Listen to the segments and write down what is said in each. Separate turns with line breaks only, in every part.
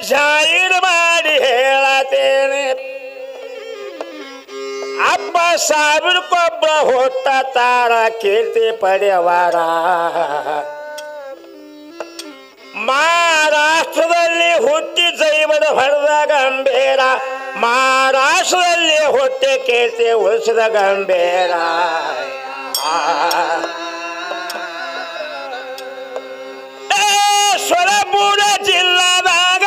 ಜಾಹೀರ್ ಮಾಡಿ ಹೇಳತೇನೆ ಅಪ್ಪ ಸಾವಿರಕ್ಕೊಬ್ಬ ಹೊತ್ತ ತಾರ ಕೀರ್ತಿ ಪಡೆಯವಾರ ಮಹಾರಾಷ್ಟ್ರದಲ್ಲಿ ಹುಟ್ಟಿ ಜೈವದ ಹೊಡೆದ ಗಂಭೀರ ಮಹಾರಾಷ್ಟ್ರದಲ್ಲಿ ಹುಟ್ಟಿ ಕೀರ್ತಿ ಉಳಿಸಿದ ಗಂಭೀರ ಸೊರಪುರ ಜಿಲ್ಲಾದಾಗ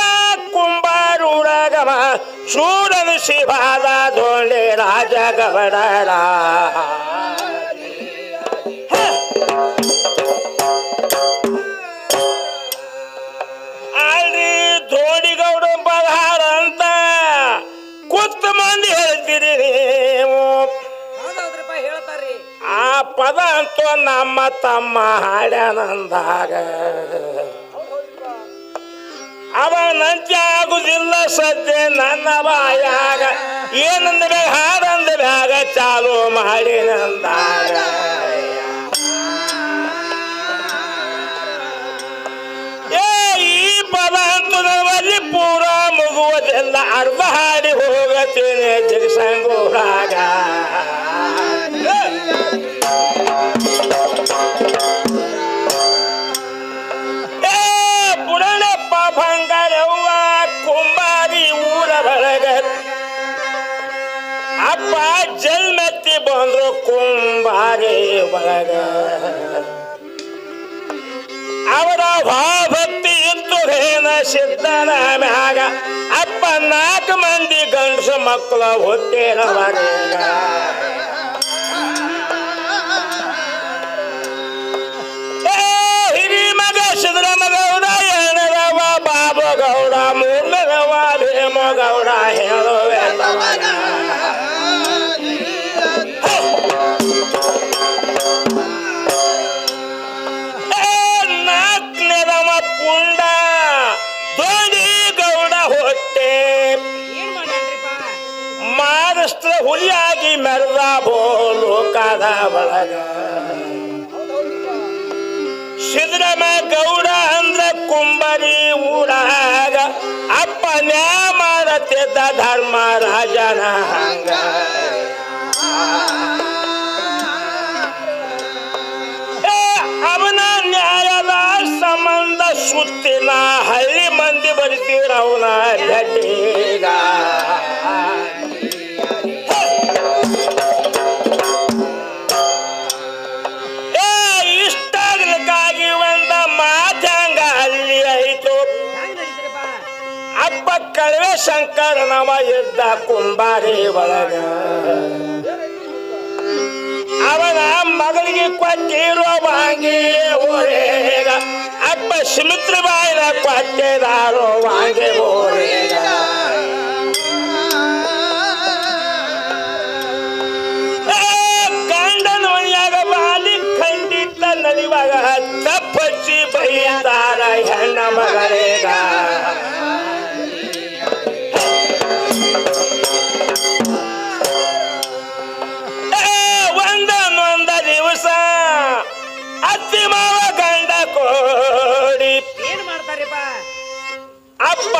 ಕುಂಬಾರೂರಗಮ ಸೂರನ ಶಿವಾದ ದೋಂಡೆ ರಾಜ ಗವಡರ ಅಲ್ಲಿ ಧೋಡಿಗೌಡ ಪದಹಾರ ಅಂತ ಕುತ್ತ ಮಂದಿ ಹೇಳ್ತೀರಿ ನೀವು ಆ ಪದ ಅಂತೂ ನಮ್ಮ ತಮ್ಮ ಹಾಡ್ಯಾನಂದಾಗ ಅವನಂತೆ ಆಗುದಿಲ್ಲ ಸದ್ಯ ನನ್ನ ಬಾಯಾಗ ಏನಂದ ಬ್ಯಾಗ ಹಾಡಂದ ಬ್ಯಾಗ ಚಾಲು ಮಾಡಿನಂದಾಗ ಈ ಪದ ಅಂತೂ ನಮ್ಮಲ್ಲಿ ಪೂರ ಮುಗುವುದಿಲ್ಲ ಅರ್ಧ ಹಾಡಿ ಹೋಗತ್ತೇನೆ ಜಗಸಂಗೂರಾಗ ಅಪ್ಪ ಜಲ್ಮೆತ್ತಿ ಬಂದ್ರು ಕುಂಬಾರಿ ಒಳಗ ಅವರ ಭಾವಭಕ್ತಿ ಇತ್ತು ಹೇನ ಸಿದ್ಧನ ಮ್ಯಾಗ ಅಪ್ಪ 4 ಮಂದಿ ಗಂಡಸು ಮಕ್ಕಳ ಹುಟ್ಟಿನವರೆಗ ಹಿರಿ ಮಗ ಸಿದ್ದರಾಮಗೌಡ 2ರವ ಬಾಬುಗೌಡ 3ರವ ಭೀಮಗೌಡ ಹೇಳುವೆ ಪುಂಡ ಧೋಡಿ ಗೌಡ ಹೊಟ್ಟೆ ಮಹಾರಾಷ್ಟ್ರ ಹುಲಿಯಾಗಿ ಮೆರೆದ ಲೋಕದ ಒಳಗ ಸಿದ್ದರಾಮ ಗೌಡ ಅಂದ್ರ ಕುಂಬರಿ ಊರಾಗ ಅಪ್ಪ ನ್ಯಾಯ ಮಾಡತ್ತಿದ್ದ ಧರ್ಮ ರಾಜನ ಹಂಗ ಅವನ ನ್ಯಾಯದ ಸಂಬಂಧ ಸುತ್ತಿನ ಹಳ್ಳಿ ಮಂದಿ ಬರ್ತೀರ ಅವನ ಭೇಟಿಗ ಇಷ್ಟಾಗಲಿಕ್ಕಾಗಿ ಒಂದ ಮಾತಂಗ ಅಲ್ಲಿ ಆಯ್ತು ಅಪ್ಪ ಕಳವೆ ಶಂಕರನವ ಇದ್ದ ಕುಂಬಾರಿ ಒಳಗ ಅವನ ಮಗಳಿಗೆ ಕೊಟ್ಟಿರೋ ವಾಂಗಿ ಓರೇಗ ಅಪ್ಪ ಸುಮಿತ್ರ ಬಾಯಿನ ಕೊಟ್ಟಿದಾರೋ ವಾಂಗಿ ಓರೇಗ ಗಂಡನ ಮನೆಯಾಗ ಬಾಲಿ ಖಂಡಿತ ನಡಿವಾಗ ತಪ್ಪಚ್ಚಿ ಬೈದಾರ ಹೆಣ್ಣ ಮಗರೇಗ ಅತ್ತಿ ಮಾವ ಗಂಡ ಕೋಡಿ ಏನ್ ಮಾಡ್ತಾರಪ್ಪ ಅಪ್ಪ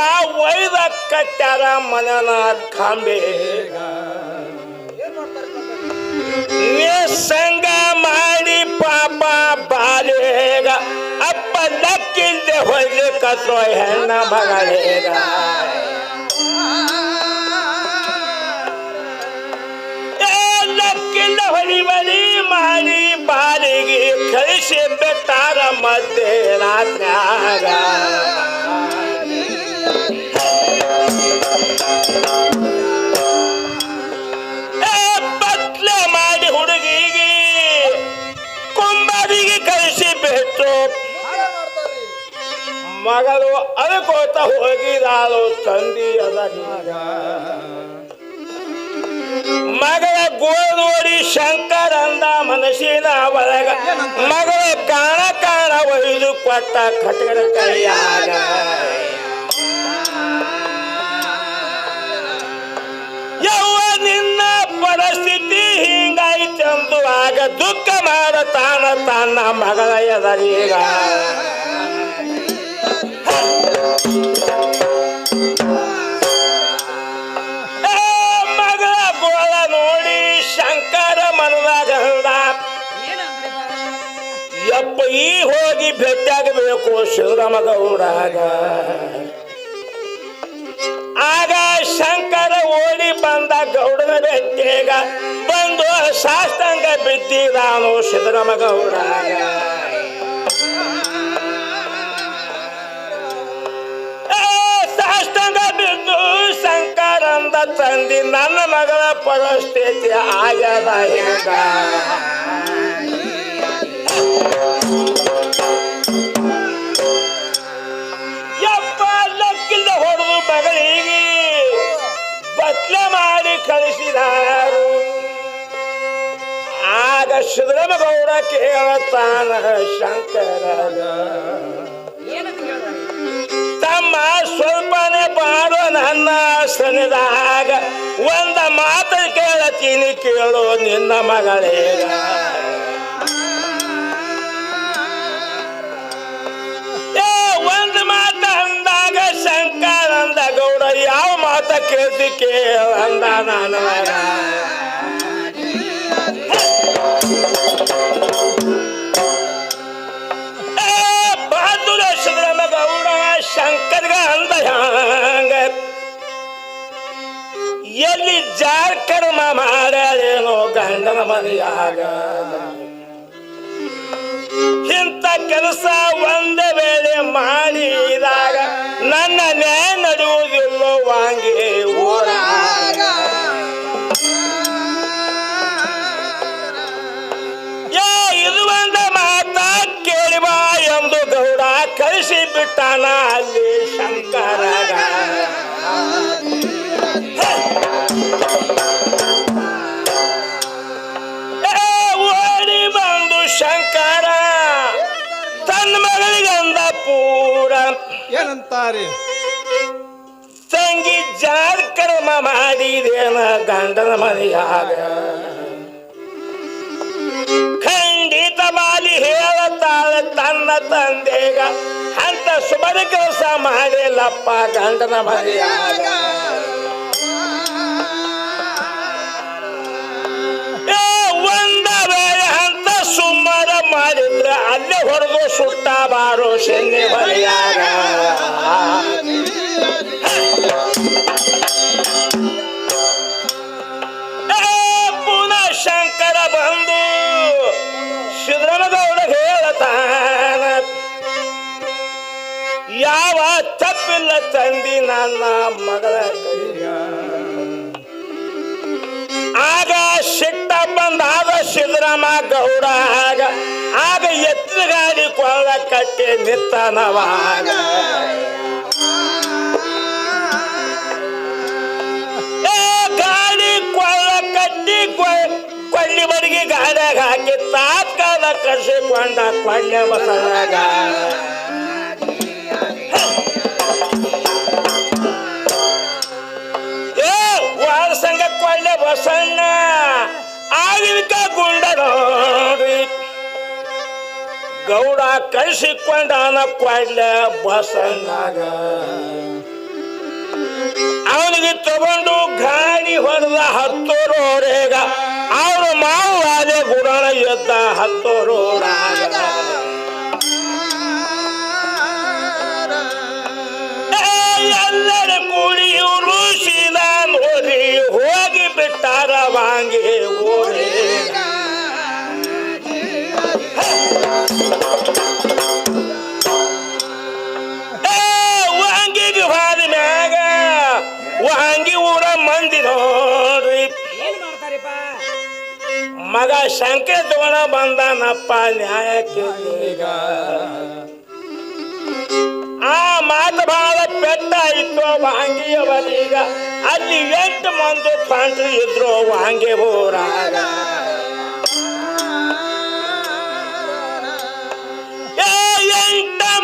ಒಯ್ದ ಕಟ್ಟಾರ ಮನನ ಕಂಬೇಗ ಸಂಗ ಮಾಡಿ ಪಾಪ ಬಾಲೇಗ ಅಪ್ಪ ಲಕ್ಕಿಲ್ದೆ ಹೊಯ್ಲಿಕ್ಕತ್ತೋ ಹೆಣ್ಣ ಮಗಳೇಗ ಲಕ್ಕಿಲ್ಲ ಹೊಲಿಬಲಿ ಮಾಡಿ ಬಾಲಿಗೆ ಕಳಿಸಿ ಬೆಟ್ಟಾರ ಮಧ್ಯೆ ರಾತ್ರ್ಯಾಗ ಬತ್ಲೆ ಮಾಡಿ ಹುಡುಗಿಗೆ ಕುಂಬಾರಿಗೆ ಕಳಿಸಿ ಬಿಟ್ಟು ಮಗಳು ಅಳ್ಕೋತ ಹೋಗಿದಾಳು ತಂದಿ ಅದೀಗ ಮಗಳ ಗೋಳೋಡಿ ಶಂಕರ ಅಂದ ಮನಸ್ಸಿನ ಒಳಗ ಮಗಳ ಕಾಣ ಕಾಣ ಒಯ್ದು ಕೊಟ್ಟ ಕಟಗಡ ಕೈಯಾಗ ಯವ್ವ ನಿನ್ನ ಪರಿಸ್ಥಿತಿ ಹಿಂಗಾಯ್ತೆಂದು ಆಗ ದುಃಖ ಮಾಡತಾನ ತನ್ನ ಮಗಳ ಎದರೀಗ ಈ ಹೋಗಿ ಭೇಟಿಯಾಗಬೇಕು ಶಿವರಾಮಗೌಡಾಗ. ಆಗ ಶಂಕರ ಓಡಿ ಬಂದ ಗೌಡನ ಭೇಟಿಯಾಗ ಬಂದು ಸಾಷ್ಟಾಂಗ ಬಿದ್ದಿದಾನು ಸಿದ್ದರಾಮಗೌಡಾಗ. ಸಾಷ್ಟಾಂಗ ಬಿದ್ದು ಶಂಕರಂದ ತಂದಿ ನನ್ನ ಮಗಳ ಪರಿಸ್ಥಿತಿ ಆಗ್ಯದ ಹೇಗ. ಯಪ್ಪ ಲಕ್ಕಿಂದ ಹೊಡೆದು ಮಗಳಿಗೆ ಬತ್ಲೆ ಮಾಡಿ ಕಳಿಸಿದಾರು. ಆಗ ಸಿದ್ದರಾಮಗೌಡ ಕೇಳತಾನ ಶಂಕರ, ತಮ್ಮ ಸ್ವಲ್ಪನೇ ಬಾರೋ ನನ್ನ ಸನಿದಾಗ ಒಂದ ಮಾತು ಕೇಳತೀನಿ ಕೇಳೋ ನಿನ್ನ ಮಗಳೇಗ. ಒಂದು ಮಾತು ಅಂದಾಗ ಶಂಕರಂದ ಗೌಡ ಯಾವ ಮಾತ ಕೇಳ್ತಿ ಕೇಳಂದ ನನ್ನ ಮಗ. ಶಂಕರ್ಗ ಅಂದ ಹಂಗ ಎಲ್ಲಿ ಜಾರ್ ಕರ್ಮ ಮಾಡ್ಯಾರೇನೋ ಗಂಡನ ಮನೆಯಾಗ. ಇಂಥ ಕೆಲಸ ಒಂದೇ ವೇಳೆ ಮಾಡಿದಾಗ ನನ್ನ ನ್ಯಾಯ ನಡೆಯುವುದಿಲ್ಲೋ ವಾಂಗಿ ಊರಾಗ. ಇದು ಒಂದ ಮಾತ ಕೇಳಿ ಬಾ ಎಂದು ಗೌಡ ಕಳಿಸಿ ಬಿಟ್ಟಾನ ಅಲ್ಲಿ ಶಂಕರಗ. ಓಡಿ ಬಂದು ಶಂಕರ ತನ್ನ ಮಗಳಿಗಂದ ಪೂರ
ಏನಂತಾರೆ,
ತಂಗಿ ಜಾರ್ ಕರ್ಮ ಮಾಡಿದೇನ ಗಂಡನ ಮನೆಯಾಗ. ಖಂಡಿತ ಬಾಲಿ ಹೇಳತಾಳ ತನ್ನ ತಂದೆಗ ಅಂತ ಸುಮರ ಕೆಲಸ ಮಾಡಿಲ್ಲಪ್ಪ ಗಂಡನ ಮನೆಯಾಗ. ಒಂದ ವೇಳೆ ಅಂತ ಸುಮ್ಮರ ಮಾಡಿದ್ರೆ ಅಲ್ಲೇ ಹೊಡೆದು ಸುಟ್ಟ ಬಾರೋ ಶೆನ್ನೆ ಮನೆಯಾಗ. ಪುನಃ ಶಂಕರ ಬಂದು ಸಿದ್ದರಾಮಗೌಡ ಹೇಳತಾನ, ಯಾವ ತಪ್ಪಿಲ್ಲ ತಂದಿ ನನ್ನ ಮಗಳ ಕೈಯ. ಆಗ ಸಿಟ್ಟ ಬಂದಾಗ ಸಿದ್ದರಾಮ ಗೌಡ ಆಗ ಎತ್ತಿನ ಗಾಡಿ ಕೊಳ್ಳ ಕಟ್ಟಿ ನಿತ್ತನವಾಗ. ಗಾಡಿ ಕೊಳ್ಳ ಕಟ್ಟಿ ಕೊಳ್ಳಿ ಬಡಿಗೆ ಗಾಡಿಯಾಗ ಹಾಕಿ ತಾತ್ಕಾಲ ಕರ್ಸಿಕೊಂಡ ಕೊಳ್ಳೆ ಬಸಳಾಗ. ವಾರಸಂಗ ಕೊಳ್ಳೆ ಬಸಣ್ಣ ಆವಿಕ ಗುಂಡ ನೋಡಿ ಗೌಡ ಕಳಿಸಿಕೊಂಡಾನ ಕೊಳ್ಳೆ ಬಸಣ್ಣಾಗ. ಅವನಿಗೆ ತಗೊಂಡು ಗಾಡಿ ಹೊಡೆದ ಹತ್ತೋರೋರೇಗ ಅವರು ಮಾವಾಲೆ ಗುಡಣ ಎದ್ದ ಹತ್ತೋರೋರಾಗ. ಎಲ್ಲರ ಕೂಡಿ ಇವರು ಸೀದಾ ನೋಡಿ ಹೋಗಿ ಬಿಟ್ಟಾರ ವಾಂಗಿ ಊರೇಗ. ವಾಂಗಿಗೆ ಹಾದ ಮ್ಯಾಗ ವಾಂಗಿ ಊರ ಮಂದಿ ನೋಡ್ರಿ ಮಗ ಶಂಕೆ ತಗೊಂಡ ಬಂದಾನಪ್ಪ ನ್ಯಾಯಕ್ಕೆ. ಆ ಮಾತು ಬಹಳ ಪೆಟ್ಟಾಯಿತು ವಾಂಗಿಯವರೀಗ. ಅಲ್ಲಿ 8 ಮಂದಿ ಪಾಂಡ್ರಿ ಇದ್ರು ವಾಂಗಿ ಊರಾಗ.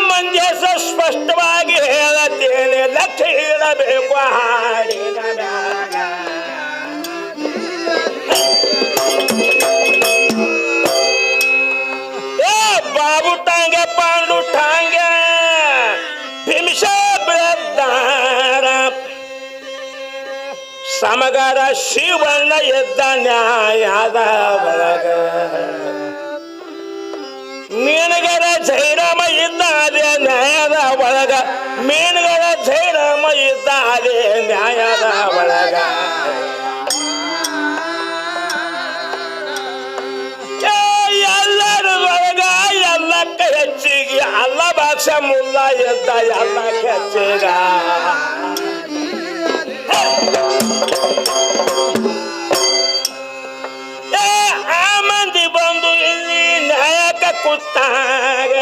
ಮಂದಿ ಹೆಸರು ಸ್ಪಷ್ಟವಾಗಿ ಹೇಳತ್ತೇನೆ, ಲಕ್ಷ್ಯ ಇರಬೇಕು ಹಾಡಿನ ಮ್ಯಾಗ. ಬಾಬು ಟಾಂಗೆ ಪಾಂಡು ಟಾಂಗೆ ಭೀಮಶ ಬೆದ್ದಾರ ಸಮಗಾರ ಶಿವಣ್ಣ ಎದ್ದ ನ್ಯಾಯದ ಒಳಗ. ಮೀನುಗಳ ಜೈರಾಮ ಇದ್ದ ಅದೇ ನ್ಯಾಯದ ಒಳಗ ಮೀನುಗಳ ಜೈರಾಮ ಇದ್ದ ಅದೇ ನ್ಯಾಯದ ಒಳಗ ಎಲ್ಲರೊಳಗ ಎಲ್ಲಕ್ಕ ಹೆಚ್ಚಿಗೆ ಅಲ್ಲ ಭಾಷ ಮುಲ್ಲ ಎದ್ದ ಎಲ್ಲಕ್ಕ ಹೆಚ್ಚಿಗ ಆ ಮಂದಿ ಬಂದು ಇಲ್ಲಿ ನ್ಯಾಯಕ ಕೂತಾಗ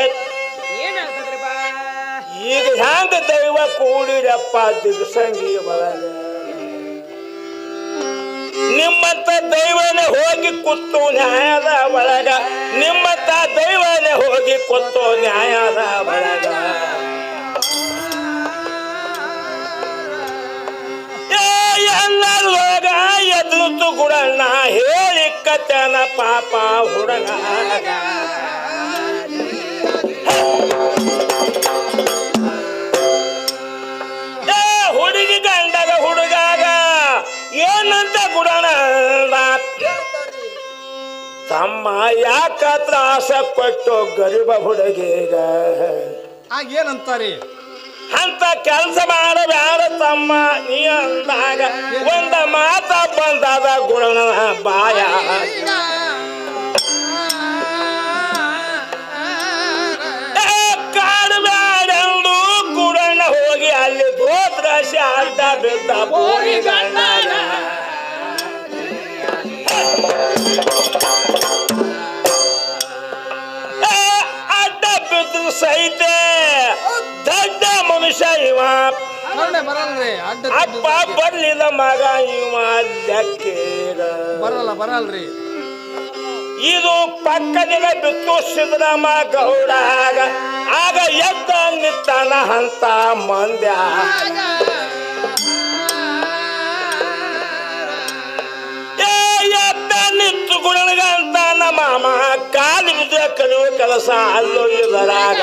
ಈಗ ಹ್ಯಾಂಗ ದೈವ ಕೂಡಿರಪ್ಪ ದಿಗ್ಸಂಗಿ ಒಳಗ ನಿಮ್ಮಂತ ದೈವನೇ ಹೋಗಿ ಕೂತು ನ್ಯಾಯದ ಒಳಗ ನಿಮ್ಮಂತ ದೈವನೇ ಹೋಗಿ ಕೂತು ನ್ಯಾಯದ ಒಳಗ ಎಲ್ಲರೊಳಗ ಎದುರು ಗುಡಣ್ಣ ಹೇಳಿ ಕತ್ತನ ಪಾಪ ಹುಡುಗ ಹುಡುಗಿ ಗಂಡಗ ಹುಡುಗಾಗ ಏನಂತ ಗುಡಣ ತಮ್ಮ ಯಾಕ ತ್ರಾಸ ಕೊಟ್ಟು ಗರಿಬ ಹುಡುಗಿಗ
ಏನಂತಾರಿ
ಅಂತ ಕೆಲಸ ಮಾಡಬ್ಯಾಡ ತಮ್ಮ ನೀ ಅಂದಾಗ ಒಂದ ಮಾತ ಬಂದಾದ ಗುಣನ ಬಾಯ ಕಾಡಬ್ಯಾಡೆಂದು ಗುಣನ ಹೋಗಿ ಅಲ್ಲಿ ಗೋತ್ರಸಿ ಅಡ್ಡ ಬಿದ್ದ ಬೋರಿ ಗಂಡನ ಅಡ್ಡ ಬಿದ್ದು ಸಹಿತ ದಡ್ಡ ಮನುಷ್ಯ ಇವ ಅಪ್ಪ ಬರ್ಲಿಲ್ಲ ಮಗ ಇವ ಲೆಕ್ಕೇರ
ಬರಲ್ರಿ
ಇದು ಪಕ್ಕದಿನ ಬಿತ್ತು ಸಿದ್ದರಾಮ ಗೌಡಾಗ ಆಗ ಎದ್ದ ನಿತ್ತಾನ ಅಂತ ಮಂದ್ಯ ಎದ್ದ ನಿತ್ತು ಗುಣಗಂತ ನಮ್ಮ ಮಾಮ ಕಾಲು ಬಿದ್ದ ಕಲಿಯುವ ಕೆಲಸ ಅಲ್ಲೋ ಇದರಾಗ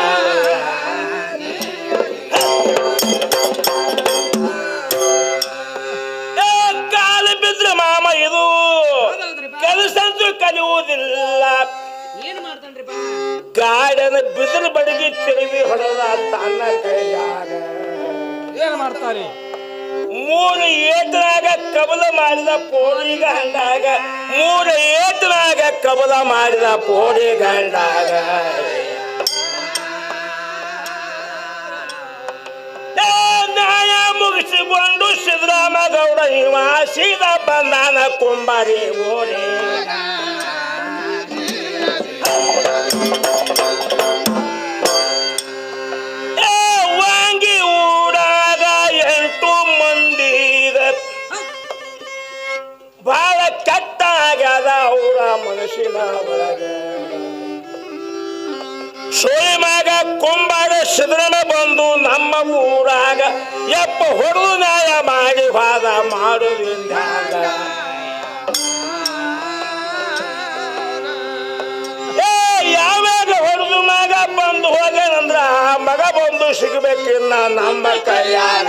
ಕಾಲು ಬಿದ್ರೆ ಮಾಮ ಇದು ಕೆಲಸ ಕಲಿಯುವುದಿಲ್ಲ ಗಾಡಿನ ಬಿದಿರು ಬಡಗಿ ತಿರುವಿ ಹೊಡೆದ ತನ್ನ ಕೈಯಾಗ
ಏನ್ ಮಾಡ್ತಾರೆ
3 ಏಟನಾಗ ಕಬಲ ಮಾಡಿದ ಪೋಡಿ ಗಂಡಾಗ 3 ಏಟನಾಗ ಕಬಲ ಮಾಡಿದ ಪೋಡಿ ಗಂಡಾಗ ನ್ಯಾಯ ಮುಗಿಸಿಕೊಂಡು ಸಿದ್ದರಾಮ ಗೌಡ ಇವ ಸೀದಾ ಬಂದಾನ ಕುಂಬಾರಿ ಓರೆ ವಾಂಗಿ ಊರಾಗ 8 ಮಂದಿ ಬಹಳ ಕೆಟ್ಟಾಗ್ಯದ ಅವರ ಮನಸ್ಸಿನ ಒಳಗ ಸೋಯಮಾಗ ಕುಂಬಾರ ಸಿದ್ದರಾಮ ಬಂದು ನಮ್ಮ ಊರಾಗ ಎಪ್ಪ ಹೊಡೆದು ನ್ಯಾಯ ಮಾಡಿ ವಾದ ಮಾಡುವುದಿಲ್ಲ ಯಾವಾಗ ಹೊಡೆದು ಮಗ ಬಂದು ಹೋಗೇನಂದ್ರ ಮಗ ಬಂದು ಸಿಗಬೇಕಿನ್ನ ನಮ್ಮ ಕೈಯಾಗ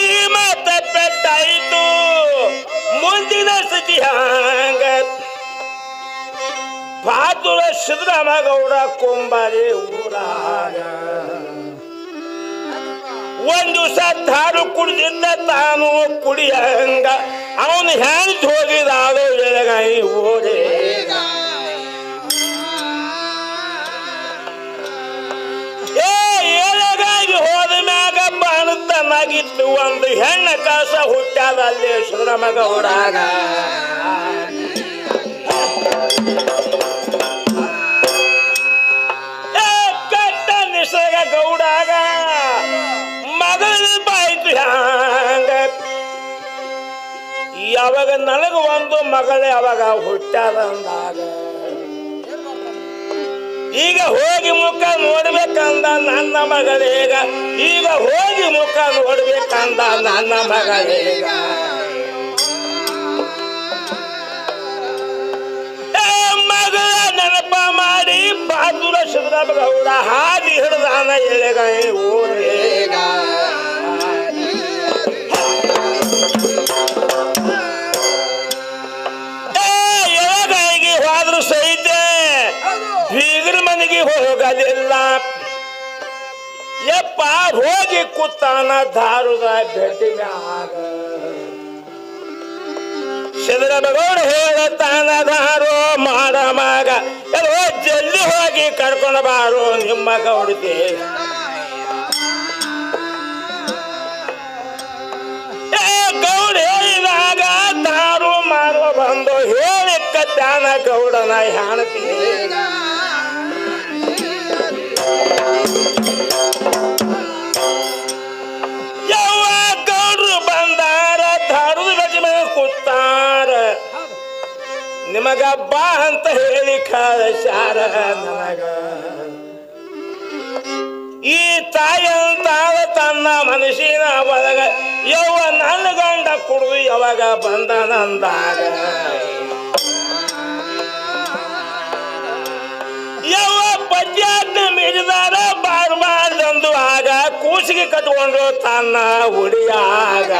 ಈ ಮಾತ ಪೆಟ್ಟಾಯಿತು ಮುಂದಿನ ಸ್ಥಿತಿ ಹಂಗ ಬಹಾದೂರ ಸಿದ್ದರಾಮ ಗೌಡ ಕುಂಬಾರಿ ಊರಾಗ ಒಂದು ದಿವಸ ದಾರು ಕುಡಿದಿದ್ದ ತಾನು ಕುಡಿಯಂಗ ಅವನು ಹೆಂಗ್ ಹೋಗಿದಾಳು ಎಳಗಾಯಿ ಓಡೆ ಎಳಗಾಗಿ ಹೋದ ಮ್ಯಾಗ ಬಾಣತನಾಗಿತ್ತು ಒಂದು ಹೆಣ್ಣ ಕಾಸ ಹುಟ್ಟಾದ ಅಲ್ಲಿ ಸಿದ್ದರಾಮ ಗೌಡಾಗ ಕಟ್ಟ ನಿಸರ್ಗ ಗೌಡಾಗ ಮಗಳ ಬಾಯ್ತು ಹ್ಯಾಂಗ ಯಾವಾಗ ನನಗ ಒಂದು ಮಗಳೇ ಅವಾಗ ಹುಟ್ಟಾದಂದಾಗ ಈಗ ಹೋಗಿ ಮುಖ ನೋಡ್ಬೇಕಂದ ನನ್ನ ಮಗಳೀಗ ಈಗ ಹೋಗಿ ಮುಖ ನೋಡ್ಬೇಕಂದ ನನ್ನ ಮಗಳೀಗ ಮಗಳ ನೆನಪ ಮಾಡಿ ಬಹಾದೂರ ಸಿದ್ದರಾಮ ಗೌಡ ಹಾದಿ ಹಿಡ್ದಾನ ಎಳೆಗೈ ಊರೇಗ ಹೋಗಲಿಲ್ಲ ಯಪ್ಪ ಹೋಗಿ ಕೂತಾನ ದಾರುದ ಭೇಟಿ ಮ್ಯಾಗ ಸಿದ್ದರಾಮಗೌಡ ಹೇಳತಾನ ದಾರು ಮಾಡ ಮಗ ಎಲ್ಲೋ ಜಲ್ದಿ ಹೋಗಿ ಕರ್ಕೊಂಡು ಬಾರು ನಿಮ್ಮ ಗೌಡತಿ ಗೌಡ ಹೇಳಿದಾಗ ದಾರು ಮಾರುವ ಬಂದು ಹೇಳಿ ಕತ್ತಾನ ಗೌಡನ ಹೆಣತಿ ಯವ್ವ ಗೌಡ್ರು ಬಂದಾರ ದಾರು ಕೂತಾರ ನಿಮಗ ಬಾ ಅಂತ ಹೇಳಿ ಕಳಿಸ್ಯಾರ ನನಗ ಈ ತಾಯಂತಾಳ ತನ್ನ ಮನಸ್ಸಿನ ಒಳಗ ಯವ್ವ ನನ್ನ ಗಂಡ ಕುಡಿದು ಯಾವಾಗ ಬಂದನಂದಾಗ ಯವ್ವ ಪಂಚಾಯತ್ ಮೀರಿದಾರ ಬಾರ್ಬಾರ್ದಂದು ಆಗ ಕೂಸಿಗೆ ಕಟ್ಕೊಂಡು ತನ್ನ ಉಡಿಯಾಗ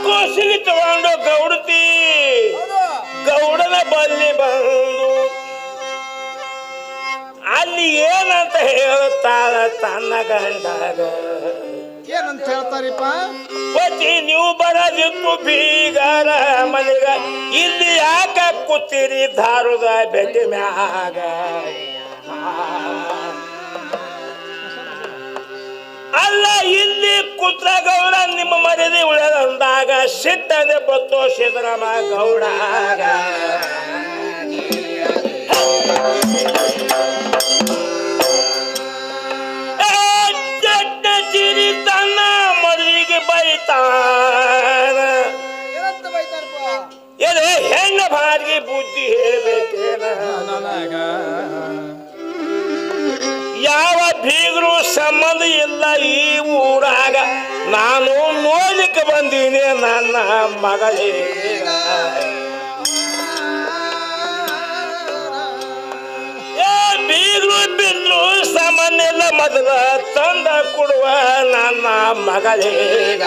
ಕೂಸಿಗೆ ತಗೊಂಡು ಗೌಡತಿ ಗೌಡನ ಬಲ್ಲಿ ಬಂದು ಅಲ್ಲಿ ಏನಂತ ಹೇಳುತ್ತಾಳ ತನ್ನ ಗಂಡಾಗ
ಏನಂತ ಹೇಳ್ತಾರಿಪ್ಪ
ಪತಿ ನೀವು ಬರದಿತ್ತು ಬೀಗರ ಮನೆಗ ಇಲ್ಲಿ ಯಾಕ ಕೂತೀರಿ ದಾರುದ ಬೆಟ್ಟಿ ಮ್ಯಾಗ ಅಲ್ಲ ಇಲ್ಲಿ ಕೂತ್ರ ಗೌಡ ನಿಮ್ಮ ಮರ್ಯಾದೆ ಉಳಿದಂದಾಗ ಸಿಟ್ಟನೆ ಬತ್ತು ಸಿದ್ದರಾಮ ಗೌಡಾಗ ಚಿರಿ ತನ್ನ ಮದುವೆಗೆ ಬೈತಾನ ಎದೆ ಹೆಣ್ಣ ಬಾರಿಗೆ ಬುದ್ಧಿ ಹೇಳ್ಬೇಕೇನ ಯಾವ ಬೀಗರು ಸಂಬಂಧ ಇಲ್ಲ ಈ ಊರಾಗ ನಾನು ನೋಡ್ಲಿಕ್ಕೆ ಬಂದೀನಿ ನನ್ನ ಮಗಳೇ ಬೀಗರು ಬಿದ್ರು ಸಾಮಾನ್ಯ ಎಲ್ಲ ಮೊದಲ ತಂದ ಕೊಡುವ ನನ್ನ ಮಗಳೇಗ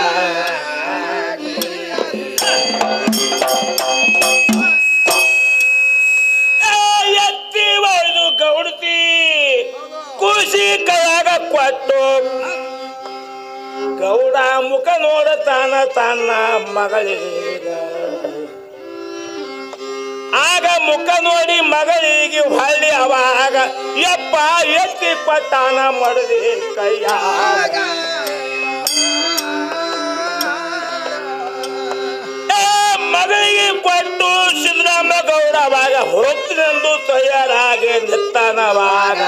ಎತ್ತಿ ಒಯ್ದು ಗೌಡತಿ ಖುಷಿ ಕೈಯಾಗ ಕೊಟ್ಟು ಗೌಡ ಮುಖ ನೋಡತಾನ ತನ್ನ ಮಗಳೀಗ ಆಗ ಮುಖ ನೋಡಿ ಮಗಳಿಗೆ ಹೊಳ್ಳಿ ಅವಾಗ ಯಪ್ಪ ಎತ್ತಿ ಪಟ್ಟಾನ ಮಡದಿ ಕೈಯಾಗ ಮಗಳಿಗೆ ಕೊಟ್ಟು ಸಿದ್ದರಾಮ ಗೌಡ ಅವಾಗ ಹೋಗ್ತಿನೆಂದು ತಯಾರಾಗಿ ನಿತ್ತಾನವಾಗ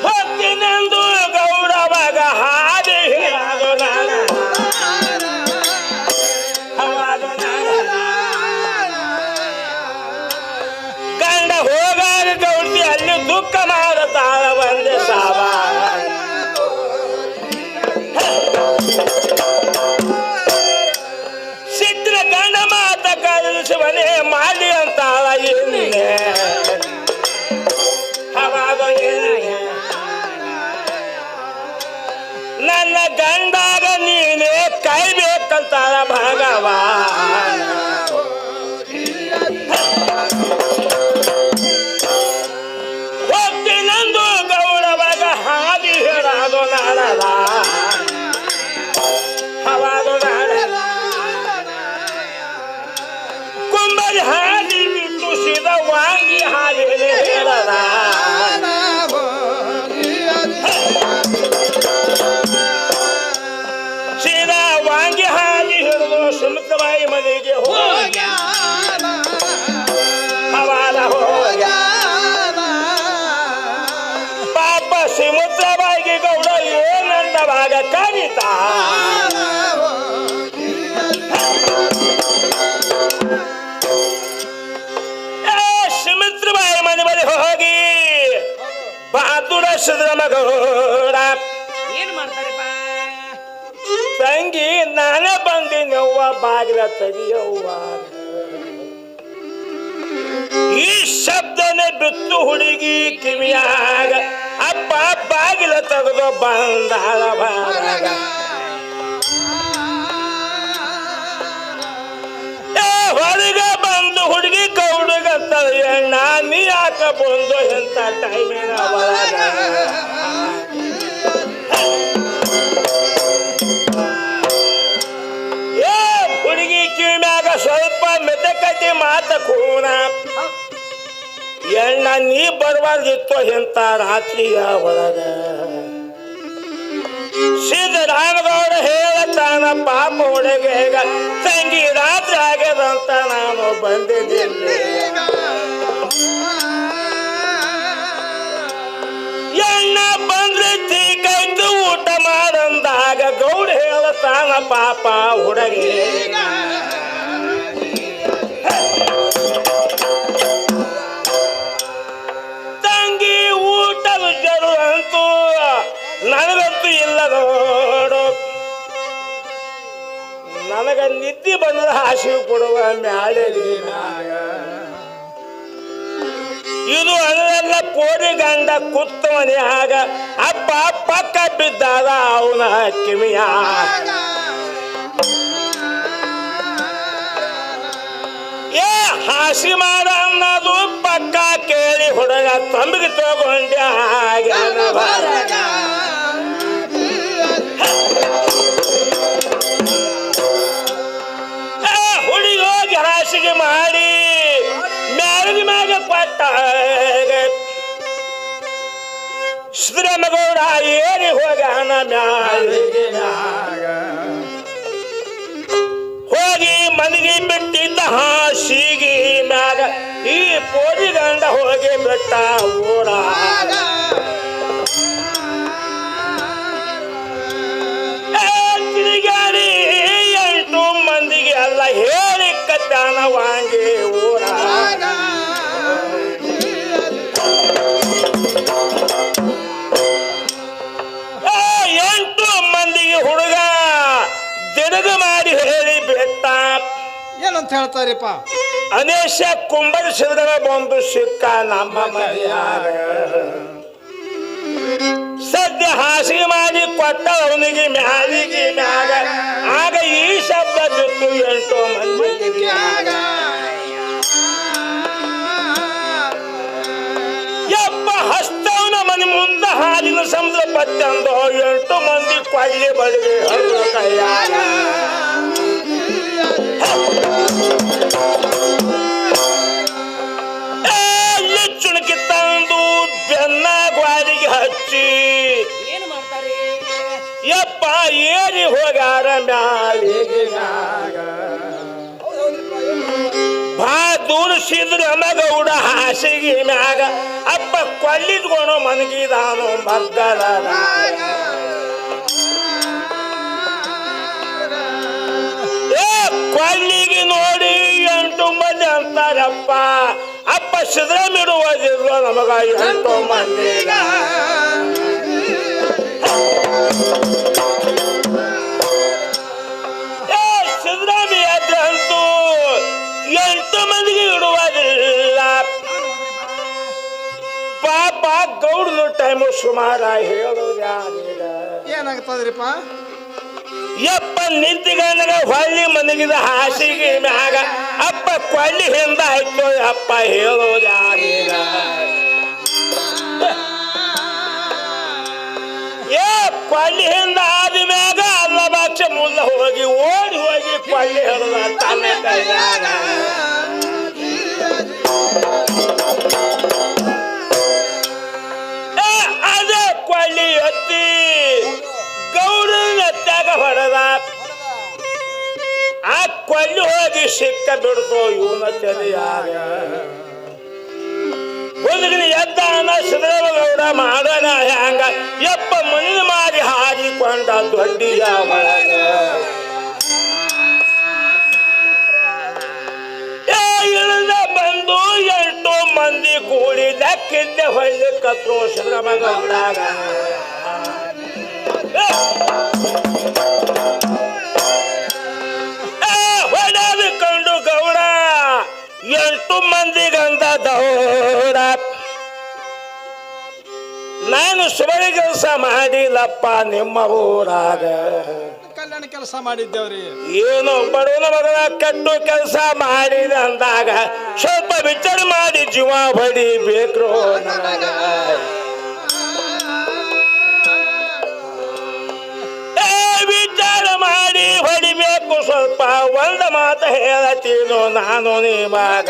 ಹೋಗ್ತಿನೆಂದು ಗೌಡ ಅವಾಗ ಹಾದಿ ಹೇಳೋದು ನಾನು ಗಂಡ ಹೋಗಾಗ ಗೌಡಿ ಅಲ್ಲಿ ದುಃಖ ಮಾಡತಾಳ ಒಂದೇ ಸಾವ ಸಿದ್ರ ಗಂಡ ಮಾತ ಕಲಿಸುವನೇ ಮಾಡಿ ಅಂತಾಳ ಎಣ್ಣೆ ಅವಾಗ ನನ್ನ ಗಂಡಾಗ ನೀನೇ ಕೈಬೇಕಂತಾಳ ಭಗವಾನ ಹೋಗ್ತೀನಂದು ಗೌಡವಾಗ ಹಾದಿ ಹೇಳೋದು ನಾಳದ ಹವಾದು ನಾಳದ ಕುಂಬರಿ ಹಾದಿ ಬಿಟ್ಟು ಸಿದ ವಾಂಗಿ ಹಾದಿ ಹೇಳದ ಸೀದಾ ವಾಂಗಿ ಹಾದಿ ಹಿಡಿದು ಸುಮುಖಬಾಯಿ ಮನೆಗೆ ಹೋಗಿ ಹವಾದ ಹೋಗ ಪಾಪ ಸುಮುಖಬಾಯಿಗೆ ಗೌಡ ಏನಂತವಾಗ ಕರೀತಾ ಸುಮಿತ್ರಬಾಯಿ ಮನೆ ಬಳಿ ಹೋಗಿ ಬಹದ್ದೂರ ಸಿದ್ದರಾಮ ಗೌಡ
ಏನ್ ಮಾಡ್ತಾರಪ್ಪ
ತಂಗಿ ನಾನೇ ಬಂದಿನವ್ವ ಬಾಗಿಲ ತೆಗಿಯವ್ವ ಈ ಶಬ್ದನೆ ಬಿತ್ತು ಹುಡುಗಿ ಕಿವಿಯಾಗ ಅಪ್ಪ ಅಪ್ಪ ಬಾಗಿಲ ತೆಗೆದು ಬಂದಾಳ ಬಾರಗ ಹೊರಗ ಬಂದು ಹುಡುಗಿ ಕೌಡುಗತ್ತ ಎಣ್ಣ ನೀ ಯಾಕ ಬಂದು ಎಂತ ಟೈಮಿನ ಒಳಗ ಹುಡುಗಿ ಕಿವಿಮ್ಯಾಗ ಸ್ವಲ್ಪ ಮೆತಕತಿ ಮಾತ ಕೂನ ಎಣ್ಣ ನೀ ಬರ್ಬಾರ್ದಿತ್ತು ಎಂತ ರಾತ್ರಿಯ ಒಳಗ ಸಿದ್ದರಾಮಗೌಡ ಹೇಳತಾನ ಪಾಪ ಹುಡುಗ ತಂಗಿ ರಾತ್ರಿ ಆಗ್ಯದಂತ ನಾನು ಬಂದಿದ್ದಿಲ್ಲ ಎಣ್ಣ ಬಂದ್ರೆ ತೀಕೈತು ಊಟ ಮಾಡಂದಾಗ ಗೌಡ ಹೇಳತಾನ ಪಾಪ ಹುಡುಗಿ ತಂಗಿ ಊಟದ ಜರು ಅಂತೂ ನನಗಂತೂ ಇಲ್ಲ ನೋಡು ನನಗ ನಿದ್ದೆ ಬಂದ ಹಾಸಿಗೆ ಕೊಡುವ ಮ್ಯಾಳಿಗೆ ಇದು ಅದೆಲ್ಲ ಕೋಡಿ ಗಂಡ ಕುತ್ತವನ್ಯಾಗ ಅಪ್ಪ ಪಕ್ಕ ಬಿದ್ದಾದ ಅವನ ಕಿವಿಯ ಏ ಹಾಸಿ ಮಾಡ ಅನ್ನೋದು ಪಕ್ಕ ಕೇಳಿ ಹುಡುಗ ತಂಬಿಗೆ ತಗೊಂಡ್ಯ ಹುಡುಗಿ ಹೋಗಿ ಹಾಸಿಗೆ ಮಾಡಿ ಮ್ಯಾಲಿನ ಮ್ಯಾಗ ಕೊಟ್ಟ ಸಿದ್ದರಾಮಗೌಡ ಏರಿ ಹೋಗಾನ ಮ್ಯಾಲಿಗೆ ಹೋಗಿ ಮನೆಗೆ ಬಿಟ್ಟಿದ್ದ ಹಾಸಿಗೆ ಮ್ಯಾಗ ಈ ಪೋಡಿ ಗಂಡ ಹೋಗಿ ಬಿಟ್ಟ ಊರ ಕಿಡಿಗಾಡಿ 8 ಮಂದಿಗೆ ಎಲ್ಲ ಹೇಳಿ ಕತ್ತಾನ ವಾಂಗಿ ಊರ 8 ಮಂದಿಗೆ ಹುಡುಗ ದಿನಗ ಮಾಡಿ ಹೇಳಿ ಬಿಟ್ಟ
ಏನಂತ ಹೇಳ್ತಾರಿಪ್ಪ
ಅನೇಶ ಕುಂಬರಿಸಿದ್ರ ಬಂದು ಸಿಕ್ಕ ನಮ್ಮ ಮನೆಯಾಗ ಸದ್ಯ ಹಾಸಿಗೆ ಮಾಡಿ ಕೊಟ್ಟ ಅವನಿಗೆ ಮ್ಯಾಲಿಗೆ ಮ್ಯಾಗ ಆಗ ಈ ಶಬ್ದ ಬಿತ್ತು 8 ಮಂದಿ ಯಪ್ಪ ಹಸ್ತವನ ಮನೆ ಮುಂದೆ ಹಾಲಿನ ಸಮುದ್ರ ಪತ್ತಂದು 8 ಮಂದಿ ಕೊಳ್ಳಿ ಬಡಿಗೆ ಹರಿದ ಕೈಯಾಗ ಚುಣಕಿ ತಂದು ಬೆನ್ನ ಗ್ವಾಲಿಗೆ ಹಚ್ಚಿ
ಏನು ಮಾಡ್ತಾರೆ
ಯಪ್ಪ ಏರಿ ಹೋಗಾರ ಮ್ಯಾಲಿಗೆ ಬಾ ದೂರಿಸಿದ್ರು ಮಗೌಡ ಹಾಸಿಗೆ ಮ್ಯಾಗ ಅಪ್ಪ ಕೊಳ್ಳಿದ್ಕೊಂಡು ಮನಗಿದಾನು ಮಗ್ಗಲ ಕೊಳ್ಳಿಗೆ ನೋಡಿ 8 ಮಂದಿ ಅಂತಾರಪ್ಪ ಅಪ್ಪ ಸಿದ್ದರಾಮಿಡುವುದಿಲ್ಲ ನಮಗ 8 ಮಂದಿಗ ಸಿದ್ದರಾಮಿ ಅಂತೂ 8 ಮಂದಿಗೆ ಇಡುವುದಿಲ್ಲ ಪಾಪ ಗೌಡನ ಟೈಮು ಸುಮಾರ ಹೇಳೋದು ಯಾರೀಗ
ಏನಾಗ್ತದ್ರಿಪ್ಪ
ಯಪ್ಪ ನಿಂತಿಗನಗ ಹೊಳ್ಳಿ ಮನಗಿದ ಹಾಸಿಗೆ ಮ್ಯಾಗ ಅಪ್ಪ ಕೊಳ್ಳಿ ಹಿಂದ ಆಯ್ತು ಅಪ್ಪ ಹೇಳೋದು ಯಾರೀಗ ಏ ಕೊಳ್ಳಿ ಹಿಂದ ಆದ ಮ್ಯಾಗ ಅಲ್ಲ ಬಾಕ್ಷ ಮುಲ್ಲ ಹೋಗಿ ಓಡಿ ಹೋಗಿ ಕೊಳ್ಳಿ ಹಿಡಿದ ತನ್ನ ಕೈಯಾಗ ಅದೇ ಕೊಳ್ಳಿ ಎತ್ತಿ ಗೌಡನ ಎತ್ತಾಗ ಹೊಡೆದ ಆ ಕೊಳ್ಳಿ ಹೋಗಿ ಸಿಕ್ಕ ಬಿಡ್ತು ಇವನ ತಲೆಯಾಗ ಹುಡುಗನ ಎದ್ದಾನ ಸಿದ್ದರಾಮಗೌಡ ಮಾಡೋಣ ಹ್ಯಾಂಗ ಯಪ್ಪ ಮಣ್ಣಿನ ಮಾರಿ ಹಾರಿಕೊಂಡ ದೊಡ್ಡಿಯ ಒಳಗ ಇಳಿದ ಬಂದು 8 ಮಂದಿ ಕೂಡಿ ಲೆಕ್ಕಿದ್ದೆ ಹೊಳ್ಳಿ ಕತ್ರು ಸಿದ್ದರಾಮಗೌಡಾಗ ಹೊಡೆದು ಕಂಡು ಗೌಡ 8 ಮಂದಿಗಂದ ದೌಡ ನಾನು ಸುಬಳಿ ಕೆಲಸ ಮಾಡಿಲ್ಲಪ್ಪ ನಿಮ್ಮ ಊರಾಗ
ಕಲ್ಯಾಣ ಕೆಲಸ ಮಾಡಿದ್ದೇವ್ರಿ.
ಏನು ಬಡವನ ಮಗನ ಕೆಟ್ಟು ಕೆಲಸ ಮಾಡಿದ ಅಂದಾಗ ಸ್ವಲ್ಪ ವಿಚಾರ ಮಾಡಿ ಜೀವ ಹೊಡಿಬೇಕ್ರು ನನಗ. ವಿಚಾರ ಮಾಡಿ ಹೊಡಿಬೇಕು ಸ್ವಲ್ಪ. ಒಂದು ಮಾತು ಹೇಳತೀನೋ ನಾನು ನಿಮಗ,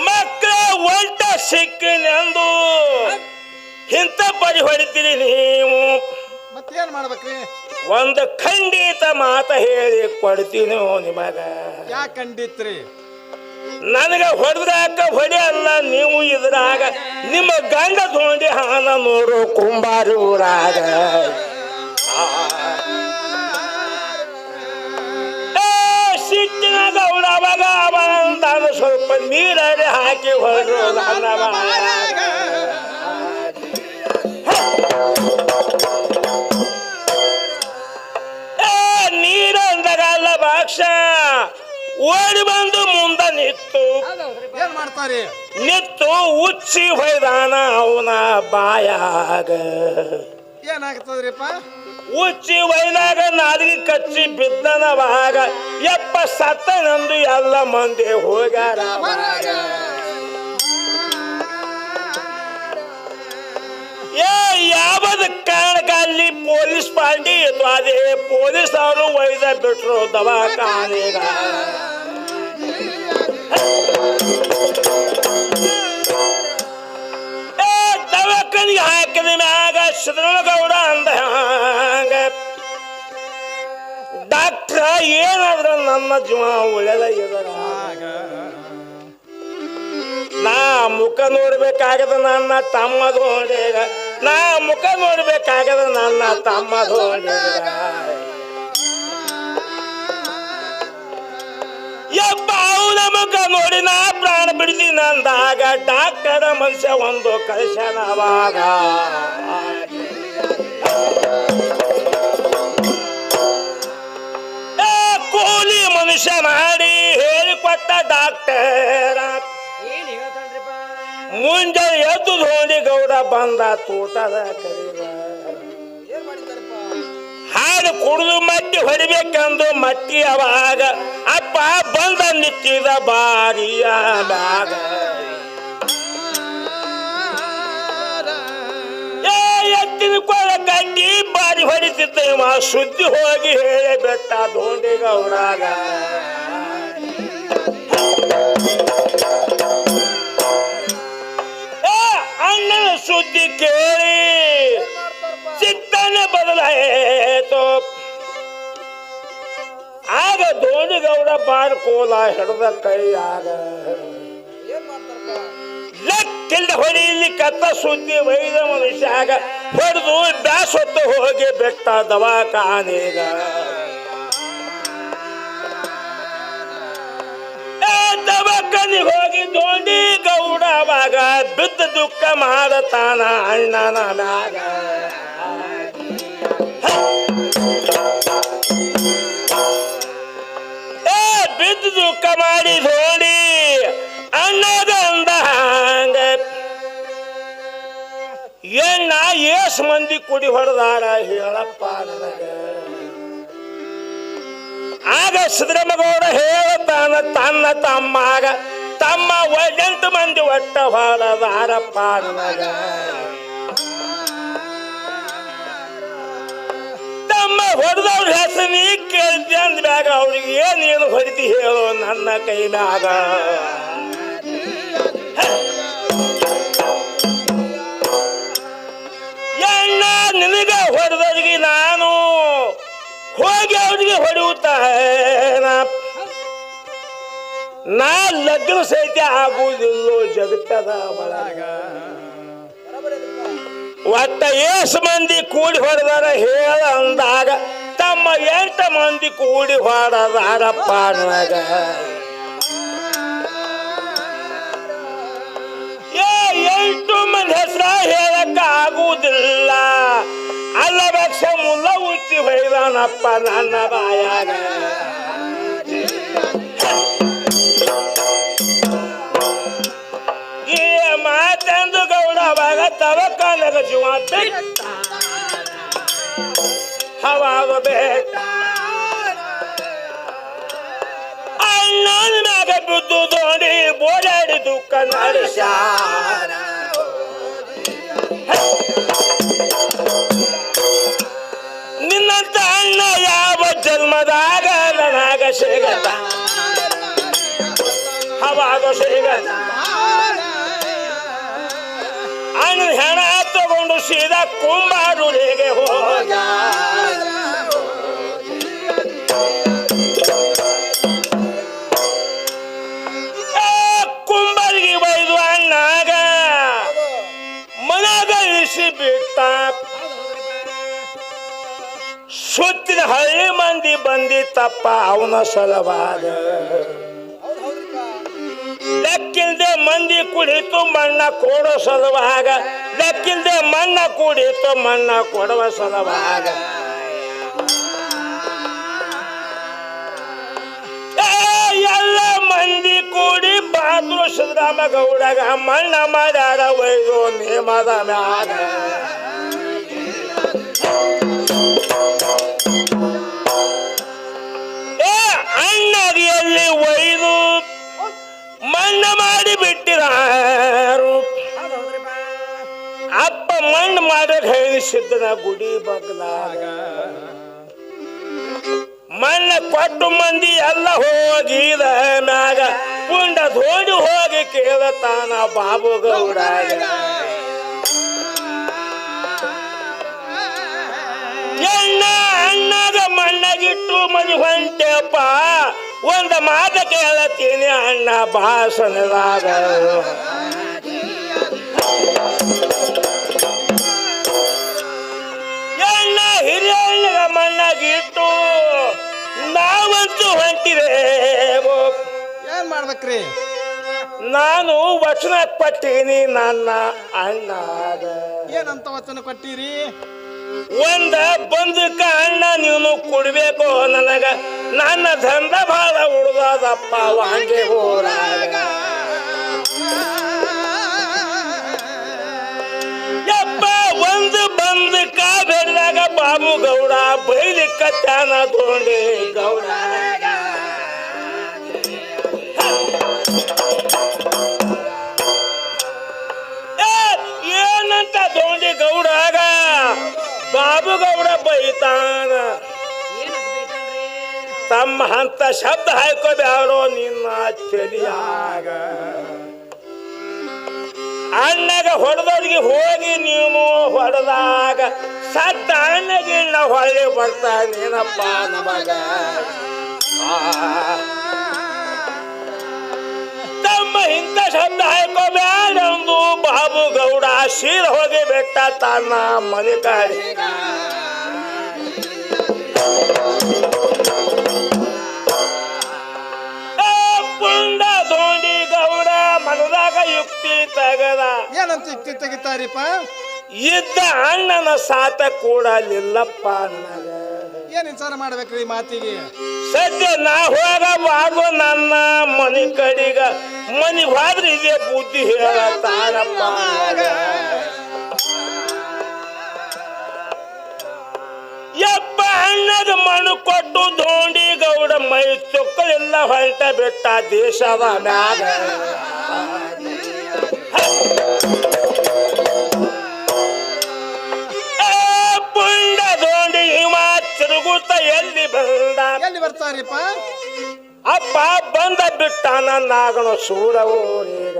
ಮಕ್ಕಳ ಒಂಟ ಸಿಕ್ಕಿನೆಂದು ಇಂಥ ಪರಿ ಹೊಡಿತೀರಿ ನೀವು.
ಮತ್ತೇನ್ ಮಾಡ್ಬೇಕ್ರಿ?
ಒಂದು ಖಂಡಿತ ಮಾತ ಹೇಳಿ ಕೊಡ್ತೀನಿ ನಿಮಗ.
ಯಾಕೆ ಖಂಡಿತ್ರಿ?
ನನಗ ಹೊಡೆದ್ರಾಕ ಹೊಡೆಯಲ್ಲ ನೀವು ಇದ್ರಾಗ ನಿಮ್ಮ ಗಂಡ ತೋಂಡಿ ಹಾನ ನೋಡು ಕುಂಬಾರಿ ಊರಾಗ. ಸಿಟ್ಟಿನ ಗೌಡ ಅವಾಗ ಅವಾಗ ಸ್ವಲ್ಪ ನೀರಲ್ಲಿ ಹಾಕಿ ಹೊರಡು ನೀರಂದಗಲ್ಲ ಭಾಕ್ಷ ಓಡಿ ಬಂದು ಮುಂದ ನಿತ್ತು.
ಏನ್ ಮಾಡ್ತಾರಿ?
ನಿತ್ತು ಉಚ್ಚಿ ಹೊಯ್ದಾನ ಅವನ ಬಾಯಾಗ.
ಏನಾಗ್ತದ್ರಿಪ್ಪ?
ಉಚ್ಚಿ ಹೊಯ್ದಾಗ ನಾಲಿಗೆ ಕಚ್ಚಿ ಬಿದ್ದನವಾಗ ಎಪ್ಪ ಸತ್ತನೆಂದು ಎಲ್ಲ ಮಂದಿ ಹೋಗ್ಯಾರ. ಯಾವದ ಕಾರಣಕ್ಕ ಅಲ್ಲಿ ಪೊಲೀಸ್ ಪಾರ್ಟಿ ಇತ್ತು, ಅದೇ ಪೊಲೀಸ್ ಅವರು ಒಯ್ದ ಬಿಟ್ರು ದವಾಖಾನೆಗ. ದವಾಖಾನಿಗೆ ಹಾಕಿದ ಮ್ಯಾಗ ಸಿದ್ಧಗೌಡ ಅಂದ, ಡಾಕ್ಟ್ರ ಏನಾದ್ರ ನನ್ನ ಜೀವ ಉಳಿಯಲ್ಲ ಇದರ. ನಾ ಮುಖ ನೋಡ್ಬೇಕಾಗದ ನನ್ನ ತಮ್ಮ ಧೋಂಡೇಗ, ನಾ ಮುಖ ನೋಡ್ಬೇಕಾಗದ ನನ್ನ ತಮ್ಮ ಧೋಂಡೇಗ. ಯಪ್ಪ ಅವನ ಮುಖ ನೋಡಿ ನಾ ಪ್ರಾಣ ಬಿಡ್ತೀನಿ ಅಂದಾಗ ಡಾಕ್ಟರ್ ಮನುಷ್ಯ ಒಂದು ಕಳಿಸ್ಯಾನವಾಗ. ಕೂಲಿ ಮನುಷ್ಯ ಮಾಡಿ ಹೇಳಿಕೊಟ್ಟ ಡಾಕ್ಟರ್ ಮುಂಜಾನೆ ಎದ್ದು ಧೋಂಡಿ ಗೌಡ ಬಂದ ತೋಟದ ಕರೀಗ. ಹಾಲು ಕುಡಿದು ಮಟ್ಟಿ ಹೊಡಿಬೇಕಂದು ಮಟ್ಟಿ ಅವಾಗ ಅಪ್ಪ ಬಂದ ನಿಂತಿದ ಬಾರಿಯ ಮ್ಯಾಗ. ಎತ್ತಿನ ಕೊಳ ಕಟ್ಟಿ ಬಾರಿ ಹೊಡಿತಿದ್ದ ಸುದ್ದಿ ಹೋಗಿ ಹೇಳಿ ಬೆಟ್ಟ ಧೋಂಡಿ ಗೌಡಾಗ. ಅಣ್ಣನ ಸುದ್ದಿ ಕೇಳಿ ಚಿತ್ತನೆ ಬದಲಾಯಿತು. ಆಗ ಧೋಂಡಿ ಗೌಡ ಬಾರ್ ಕೋಲ ಹಿಡ್ದ ಕೈಯಾಗ ಲೆಕ್ಕಿಲ್ದ ಹೊಡಿಲಿ ಕತ್ತ ಸುದ್ದಿ ವೈದ ಮನುಷ್ಯಾಗ ಹೊಡೆದು ಬ್ಯಾಸೊತ್ತು ಹೋಗಿ ಬೆಟ್ಟ ದವಾಖಾನೆಗ. ದವಾಖಾನಿಗೆ ಹೋಗಿ ಧೋಂಡಿ ಗೌಡ ಅವಾಗ ಬಿದ್ದ ದುಃಖ ಮಾಡತಾನ ಅಣ್ಣನ ಮ್ಯಾಗ. ಬಿದ್ದ ದುಃಖ ಮಾಡಿ ಧೋಂಡಿ ಅಣ್ಣದಂದ ಹಂಗ, ಎಣ್ಣ ಏಸ್ ಮಂದಿ ಕುಡಿ ಹೊಡೆದಾರ ಹೇಳಪ್ಪ ನನಗ. ಆಗ ಸಿದ್ದರಾಮಗೌಡ ಹೇಳತಾನ ತನ್ನ ತಮ್ಮಾಗ, ತಮ್ಮ 8 ಮಂದಿ ಒಟ್ಟ ಹೊಡೆದಾರಪ್ಪ ನನಗ. ತಮ್ಮ ಹೊಡೆದವ್ರ ಹೆಸರು ನೀ ಕೇಳ್ತಿ ಅಂದ್ಮ್ಯಾಗ ಅವ್ರಿಗೆ ಏನೇನು ಹೊಡಿತಿ ಹೇಳು ನನ್ನ ಕೈ ಮ್ಯಾಗ. ಎಣ್ಣ ನಿನಗ ಹೊಡೆದವ್ರಿಗೆ ನಾನು ಹೋಗಿ ಅವ್ರಿಗೆ ಹೊಡೆಯುತ್ತಾ ನಾ ಲಗ್ನ ಸಹಿತ ಆಗುವುದಿಲ್ಲೋ ಜಗತ್ತದ ಒಳಗ. ಒಟ್ಟ ಏಸು ಮಂದಿ ಕೂಡಿ ಹೊಡೆದಾರ ಹೇಳ ಅಂದಾಗ ತಮ್ಮ 8 ಮಂದಿ ಕೂಡಿ ಹೊಡೆದಾರಪ್ಪ ನನಗ. 8 ಮಂದಿ ಹೆಸರ ಹೇಳಕ್ಕ ಆಗುವುದಿಲ್ಲ. ಅಲ್ಲ ಬಕ್ಷ ಮುಲ್ಲ ಉಚ್ಚಿ ಹೊಯ್ದಾನಪ್ಪ ನನ್ನ ಬಾಯಾಗ. ತಂದು ಗೌಡವಾಗ ತವಕನಗ ಜೀವ ಬಿಟ್ಟ ಹವಾಗ ಬೇಟ ಅಣ್ಣನ ಮ್ಯಾಗ ಬಿದ್ದು ದೋಣಿ ಬೋಡಾಡಿ ದುಃಖ ನಡೆಸ್ಯಾರ ನಿನ್ನಂತ ಅಣ್ಣ ಯಾವ ಜನ್ಮದಾಗ ನನಗ ಸಿಗತ ಅವಾಗ ಸಿಗತ ಅಣ್ಣ ಹೆಣ ತಗೊಂಡು ಸೀದಾ ಕುಂಬಾರೂರಿಗೆ ಹೋಗ ಕುಂಬಾರಿಗೆ ಬೈದು ಅಣ್ಣಾಗ ಮನೆಗ ಇಳಿಸಿ ಬಿಟ್ಟ ಸುತ್ತಿದ ಹಳ್ಳಿ ಮಂದಿ ಬಂದಿತ್ತಪ್ಪ ಅವನ ಸಲವಾದ ಲೆಕ್ಕಿಲ್ದೆ ಮಂದಿ ಕುಡಿತು ಮಣ್ಣ ಕೊಡೋ ಸಲುವಾಗ ಲೆಕ್ಕಿಲ್ದೆ ಮಣ್ಣ ಕುಡಿತು ಮಣ್ಣ ಕೊಡುವ ಸಲುವಾಗ ಎಲ್ಲ ಮಂದಿ ಕೂಡಿ ಬಾದ್ರು ಸಿದ್ದರಾಮ ಗೌಡಗ ಮಣ್ಣ ಮಾಡ್ಯಾರ ಒಯ್ದು ನೇಮದ ಮ್ಯಾಗ ಅಣ್ಣಗಿಯಲ್ಲಿ ಒಯ್ದು ಮಣ್ಣ ಮಾಡಿ ಬಿಟ್ಟಿರಾರು ಅಪ್ಪ ಮಣ್ಣು ಮಾಡೋದು ಹೇಳಿಸಿದ್ದನ ಗುಡಿ ಬಗ್ಲಾಗ ಮಣ್ಣ ಕೊಟ್ಟು ಮಂದಿ ಎಲ್ಲ ಹೋಗಿದ ಮ್ಯಾಗ ಪುಂಡ ಧೋಡಿ ಹೋಗಿ ಕೇಳತಾನ ಬಾಬು ಗೌಡಾಗ ಎಣ್ಣ ಅಣ್ಣಗ ಮಣ್ಣಗಿಟ್ಟು ಮನಿ ಹೊಂಟೆಪ್ಪ ಒಂದ ಮಾತ ಕೇಳತೀನಿ ಅಣ್ಣ ಭಾಷಣದಾಗ ಎಣ್ಣ ಹಿರಿಯಣ್ಣಗ ಮಣ್ಣಗಿಟ್ಟು ನಾವಂತೂ ಹೊಂಟಿದೇವು
ಏನ್ ಮಾಡ್ಬೇಕ್ರಿ
ನಾನು ವಚನ ಕೊಟ್ಟೀನಿ ನನ್ನ ಅಣ್ಣಾಗ
ಏನಂತ ವಚನ ಕೊಟ್ಟಿರಿ
ಒಂದ ಬಂದಕ್ಕ ಅಣ್ಣ ನೀನು ಕೊಡ್ಬೇಕು ನನಗ ನನ್ನ ದಂಧ ಬಾಳ ಉಳ್ದದಪ್ಪ ವಾಂಗೆ ಊರಾಗ ಯಪ್ಪ ಒಂದು ಬಂದಕ್ಕ ಬೆಳೆದಾಗ ಬಾಬು ಗೌಡ ಬೈಲಿಕ್ಕ ತ್ಯಾನ ತಗೊಂಡೆ ಗೌಡ ಏನಂತ ತಗೊಂಡೆ ಗೌಡಾಗ ಬಾಬು ಗೌಡ ಬೈತಾನ ತಮ್ಮ ಅಂತ ಶಬ್ದ ಹಾಕೋಬ್ಯಾಡೋ ನಿನ್ನ ತಲಿಯಾಗ ಅಣ್ಣಗ ಹೊಡೆದವ್ರಿಗೆ ಹೋಗಿ ನೀವು ಹೊಡೆದಾಗ ಸತ್ತ ಅಣ್ಣಗಿಣ್ಣ ಹೊಳ್ಳಿ ಬರ್ತಾನೇನಪ್ಪ ನಮಗ ತಮ್ಮ ಇಂಥ ಶಬ್ದ ಹಾಕೋಬ್ಯಾಡೊಂದು ಬಾಬು ಗೌಡ ಸೀದ ಹೋಗಿ ಬೆಟ್ಟ ತನ್ನ ಮನೆ ಕಾಡಿ ಪುಂಡ ದೋಂಡಿ ಗೌಡ ಮನದಾಗ ಯುಕ್ತಿ ತಗದ
ಏನಂತ ಯುಕ್ತಿ ತೆಗಿತಾರಿಪ್ಪ
ಇದ್ದ ಅಣ್ಣನ ಸಾತ ಕೂಡಲಿಲ್ಲಪ್ಪ ನನಗ
ಏನ್ ವಿಚಾರ ಮಾಡ್ಬೇಕ್ರಿ ಮಾತಿಗೆ
ಸದ್ಯ ನಾ ಹೋಗಬಾರ್ದು ನನ್ನ ಮನೆ ಕಡಿಗ ಮನಿ ಹೋದ್ರೆ ಇದೇ ಬುದ್ಧಿ ಹೇಳತಾನಪ್ಪ ಯಪ್ಪ ಅಣ್ಣಗ ಮಣ್ಣು ಕೊಟ್ಟು ದೋಂಡಿ ಗೌಡ ಮೈ ಚೊಕ್ಕಲೆಲ್ಲ ಹೊಂಟ ಬೆಟ್ಟ ದೇಶದ ಮ್ಯಾಗ ಪುಂಡ ದೋಂಡಿ ಹಿಮ ತಿರುಗುತ್ತ ಎಲ್ಲಿ ಬಂದ
ಎಲ್ಲಿ ಬರ್ತಾರಿಪ್ಪ
ಅಪ್ಪ ಬಂದ ಬಿಟ್ಟಾನ ನಾಗಣ ಸೂರ ಊರೀಗ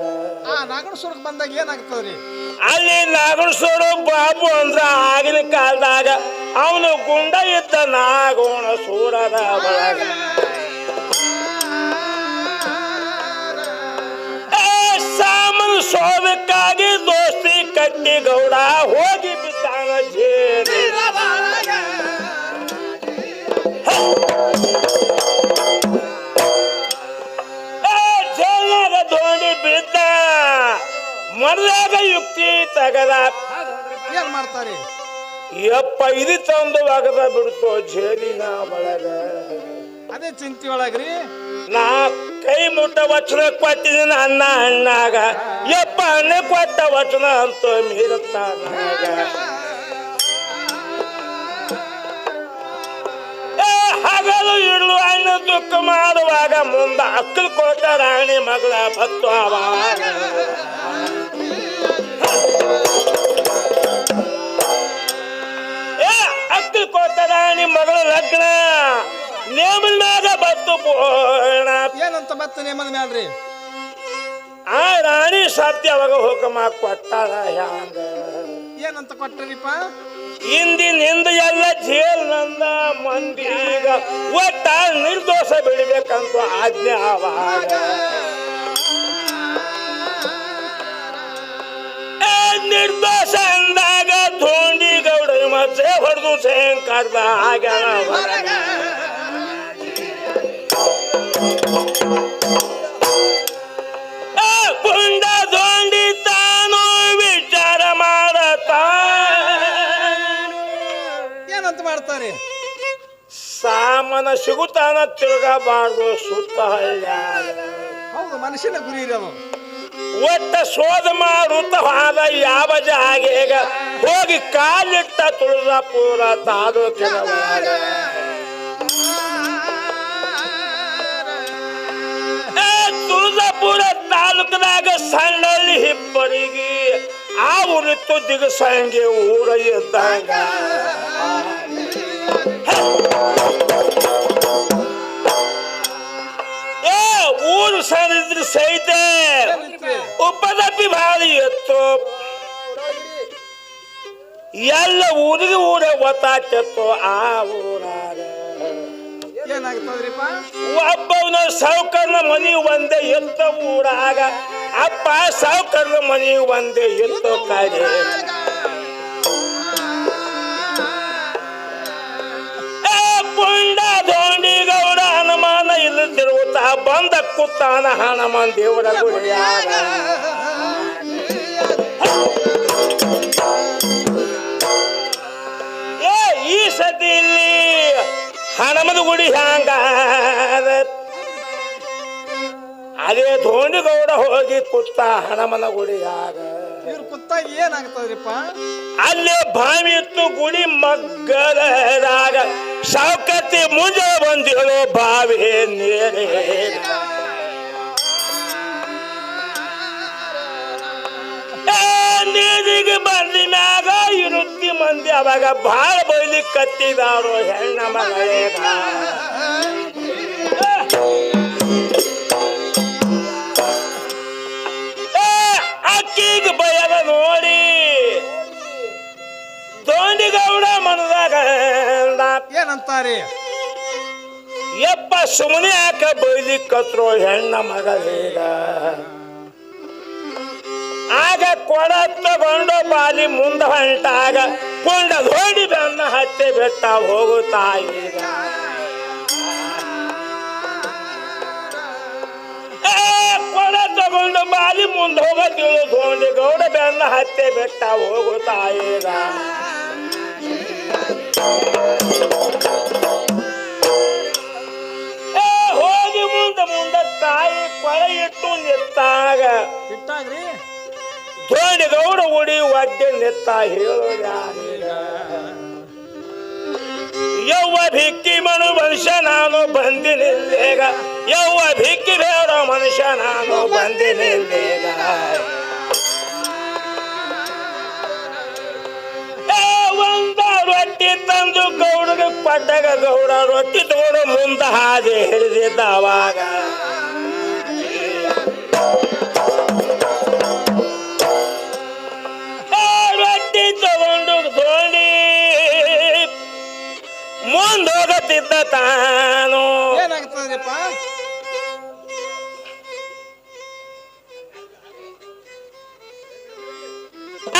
ಆ ನಾಗಣಸೂರ್ಗೆ ಬಂದಾಗ ಏನಾಗ್ತದ್ರಿ
ಅಲ್ಲಿ ನಾಗಣಸೂರು ಬಾಬು ಅಂದ್ರ ಆಗಿನ ಕಾಲದಾಗ ಅವನು ಗುಂಡ ಇದ್ದ ನಾಗೋಣ ಸೂರದ ಒಳಗ ಸಾಮನ್ ಸೋದಕ್ಕಾಗಿ ದೋಸ್ತಿ ಕಟ್ಟಿ ಗೌಡ ಹೋಗಿ ಬಿದ್ದಾನ ಜೇರಿ ಜೇಲಾಗ ದೋಣಿ ಬಿದ್ದ ಮರದಾಗ ಯುಕ್ತಿ ತಗದ
ಏನ್ ಮಾಡ್ತಾರೆ
ಯಪ್ಪ ಇದು ತಂದು ಒಗದ ಬಿಡ್ತು ಜೇಲಿನ ಒಳಗ
ಅದೇ ಚಿಂತೆ ಒಳಗ್ರಿ.
ನಾ ಕೈ ಮುಟ್ಟ ವಚನ ಕೊಟ್ಟಿದ್ದೀನಿ ಅನ್ನ ಅಣ್ಣಾಗ ಯಪ್ಪ ಅಣ್ಣ ಕೊಟ್ಟ ವಚನ ಅಂತ ಮೀರುತ್ತಾನ ಹಗಲು ಇರಲು ಅಣ್ಣ ದುಃಖ ಮಾಡುವಾಗ ಮುಂದ ಅಕ್ಕಲು ಕೊಟ್ಟ ರಾಣಿ ಮಗಳ ಭಕ್ತ ಆವಾಗ ಅಕ್ಕಲು ಕೊಟ್ಟ ರಾಣಿ ಮಗಳ ಲಗ್ನ ನೇಮದ ಮ್ಯಾಗ ಬತ್ತು ಪೋಣ
ಏನಂತ ಮತ್ತೆ ನೇಮದ ಮ್ಯಾಲ್ರಿ?
ಆ ರಾಣಿ ಸತ್ಯ ಅವಾಗ ಹುಕಮ ಕೊಟ್ಟಾರ ಹ್ಯಾಂಗ
ಏನಂತ ಕೊಟ್ಟರಿಪ್ಪ?
ಇಂದಿನಿಂದ ಎಲ್ಲ ಜೇಲ್ ನಂದ ಮಂದಿಗ ಒಟ್ಟ ನಿರ್ದೋಷ ಬಿಡ್ಬೇಕಂತ ಆಜ್ಞೆ ಆವಾಗ ನಿರ್ದೋಷ ಅಂದಾಗ ಧೋಂಡಿ ಗೌಡ ಮಚ್ಚೆ ಹೊಡೆದು ಶಂಕರ್ದ ಆಗ್ಯಾನ ಪುಂಡ ಧೋಂಡಿ ತಾನು ವಿಚಾರ ಮಾಡತ
ಏನಂತ ಮಾಡ್ತಾರೆ?
ಸಾಮನ ಸಿಗುತ್ತಾನ ತಿರುಗಬಾರ್ದು ಸುತ್ತ
ಹೌದು, ಮನುಷ್ಯನ ಗುರಿ ಇರೋದು.
ಒಟ್ಟ ಶೋಧ ಮಾಡುತ್ತ ಹಾದ ಯಾವ ಜಾಗೆಗ ಹೋಗಿ ಕಾಲಿಟ್ಟ ತುಳಜಾಪುರ ತಾಲೂಕಿನ ತುಳಜಾಪುರ ತಾಲೂಕಿನಾಗ ಸಣ್ಣಳ್ಳಿ ಹಿಬ್ಬರಿಗೆ ಆ ಊರಿತ್ತು ದಿಗಸಂಗೆ ಊರ ಇದ್ದಾಗ ಊರು ಸರಿದ್ರೆ ಸಹಿತ ಉಪದಪ್ಪಿ ಭಾಳ ಎತ್ತು ಎಲ್ಲ ಊರಿಗೆ ಊರೇ ಒತ್ತಾಚತ್ತು ಆ ಊರಾಗ
ಏನಾಗ್ತದ್ರಿಪ್ಪ?
ಒಬ್ಬವನ ಸಾವುಕರ್ನ ಮನಿ ಒಂದೇ ಎತ್ತ ಊರಾಗ ಅಪ್ಪ ಸಾವುಕರ್ನ ಮನಿ ಒಂದೇ ಎತ್ತು ಕಡೆ ಪುಂಡ ಧೋಂಡಿ ಗೌಡ ಹನುಮಾನ ಇಲ್ಲದಿರುತ್ತಾ ಬಂದ ಕೂತಾನ ಹನುಮಾನ್ ದೇವರ ಗುಡಿಯಾಗ ಈ ಸತಿ ಇಲ್ಲಿ ಹನುಮದ ಗುಡಿ ಹ್ಯಾಂಗ ಅದೇ ಧೋಂಡಿ ಗೌಡ ಹೋಗಿ ಕೂತ ಹನುಮನ ಗುಡಿಯಾಗ
ಇವ್ರು ಕುತ್ತಾಗ ಏನಾಗ್ತದ್ರಿಪ್ಪ?
ಅಲ್ಲೇ ಬಾವಿ ಇತ್ತು ಗುಡಿ ಮಗ್ಗದಾಗ ಸಾವುಕತ್ತಿ ಮುಂಜೆ ಬಂದಿರೋ ಬಾವಿ ನೀರೇ ನೀರಿಗೆ ಬಂದಿ ಮ್ಯಾಗ ಇರುತ್ತಿ ಮಂದಿ ಅವಾಗ ಬಾಳ ಬೈಲಿ ಕತ್ತಿದಾರೋ ಹೆಣ್ಣ ಮಗಳೇಗ ಅಕ್ಕಿಗೆ ಬಯದ ನೋಡಿ ಧೋಂಡಿಗೌಡ ಮನದಾಗ
ಏನಂತಾರೆ?
ಯಪ್ಪ ಸುಮ್ಮನೆ ಯಾಕ ಬೈಲಿ ಕತ್ರೋ ಹೆಣ್ಣ ಮಗಳೀಗ ಆಗ ಕೊಡ ತಗೊಂಡು ಬಾಲಿ ಮುಂದ ಹೊಂಟಾಗ ಪುಂಡ ಧೋಂಡಿ ಬೆನ್ನ ಹತ್ತೆ ಬೆಟ್ಟ ಹೋಗುತ್ತಾ ಈಗ ಕೊಡ ತಗೊಂಡು ಬಾಲಿ ಮುಂದೆ ಹೋಗತಿಳು ಧೋಂಡಿ ಗೌಡ ಬೆನ್ನ ಹತ್ತೆ ಬೆಟ್ಟ ಹೋಗುತ್ತಾ ಈಗ ಹೋಗಿ ಮುಂದೆ ತಾಯಿ ಕೊಳ ಇಟ್ಟು ನಿಂತಾಗ
ಇಟ್ಟಾಗ್ರಿ
ಧೋಂಡಿ ಗೌಡ ಉಡಿ ಒಡ್ಡೆ ನಿತ್ತ ಹೇಳೋದ ಯವ್ವ ಭಿಕ್ಕಿ ಮನು ಮನುಷ್ಯ ನಾನು ಬಂದಿನಿಲ್ಲೇಗ ಯವ್ವ ಭಿಕ್ಕಿ ಬೇಡ ಮನುಷ್ಯ ನಾನು ಬಂದಿನಿಲ್ಲೇಗ ಒಂದ ರೊಟ್ಟಿ ತಂದು ಗೌಡಗೆ ಪಟ್ಟಗ ಗೌಡ ರೊಟ್ಟಿ ತಗೊಂಡು ಮುಂದ ಹಾದಿ ಹಿಡಿದಿದ್ದ ಅವಾಗ ರೊಟ್ಟಿ ತಗೊಂಡು ಧೋಂಡಿ ಮುಂದೋಗತ್ತಿದ್ದ ತಾನು
ಏನಾಗ್ತದ್ರಿಪ್ಪ?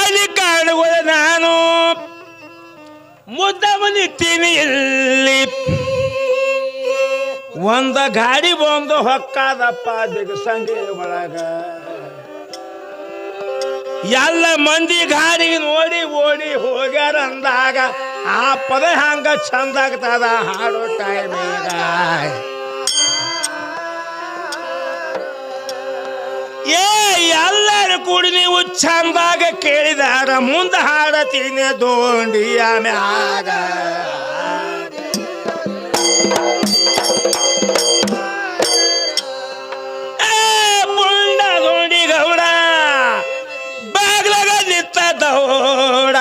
ಅಲ್ಲಿ ಕಾಣುವ ನಾನು ಮುದ್ದ ನಿಂತೀನಿ ಇಲ್ಲಿ ಒಂದ ಗಾಡಿ ಬಂದು ಹೊಕ್ಕಾದಪ್ಪ ದಿಗಸಂಗಿ ಒಳಗ ಎಲ್ಲ ಮಂದಿ ಗಾಡಿ ನೋಡಿ ಓಡಿ ಹೋಗ್ಯಾರ ಅಂದಾಗ ಆ ಪದ ಹಂಗ ಚಂದ ಆಗ್ತದ ಹಾಡೋ ಟೈಮಿಗ ಎಲ್ಲರೂ ಕೂಡಿ ನೀವು ಚಂದಾಗ ಕೇಳಿದಾರ ಮುಂದೆ ಹಾಡತೀನಿ ದೋಂಡಿಯ ಮ್ಯಾಗ ಪುಂಡ ದೋಂಡಿ ಗೌಡ ಬಾಗ್ಲಾಗ ನಿತ್ತ ದೌಡ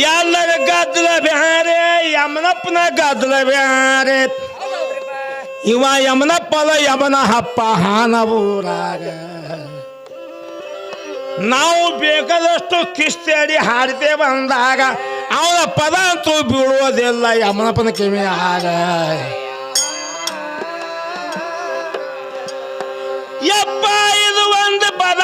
ಎಲ್ಲರ ಗದ್ದಲ ಬ್ಯಾರೆ ಯಮನಪ್ಪನ ಗದ್ದಲ ಬ್ಯಾರೆ ಇವ ಯಮನಪ್ಪದ ಯಮನ ಹಪ್ಪ ಹಾನವೂರಾಗ ನಾವು ಬೇಕಾದಷ್ಟು ಕಿಸ್ತೇಡಿ ಹಾಡ್ತೇ ಬಂದಾಗ ಅವನ ಪದ ಅಂತೂ ಬೀಳುವುದಿಲ್ಲ ಯಮನಪ್ಪನ ಕಿವಿ ಆಗ ಯಪ್ಪ ಇದು ಒಂದು ಪದ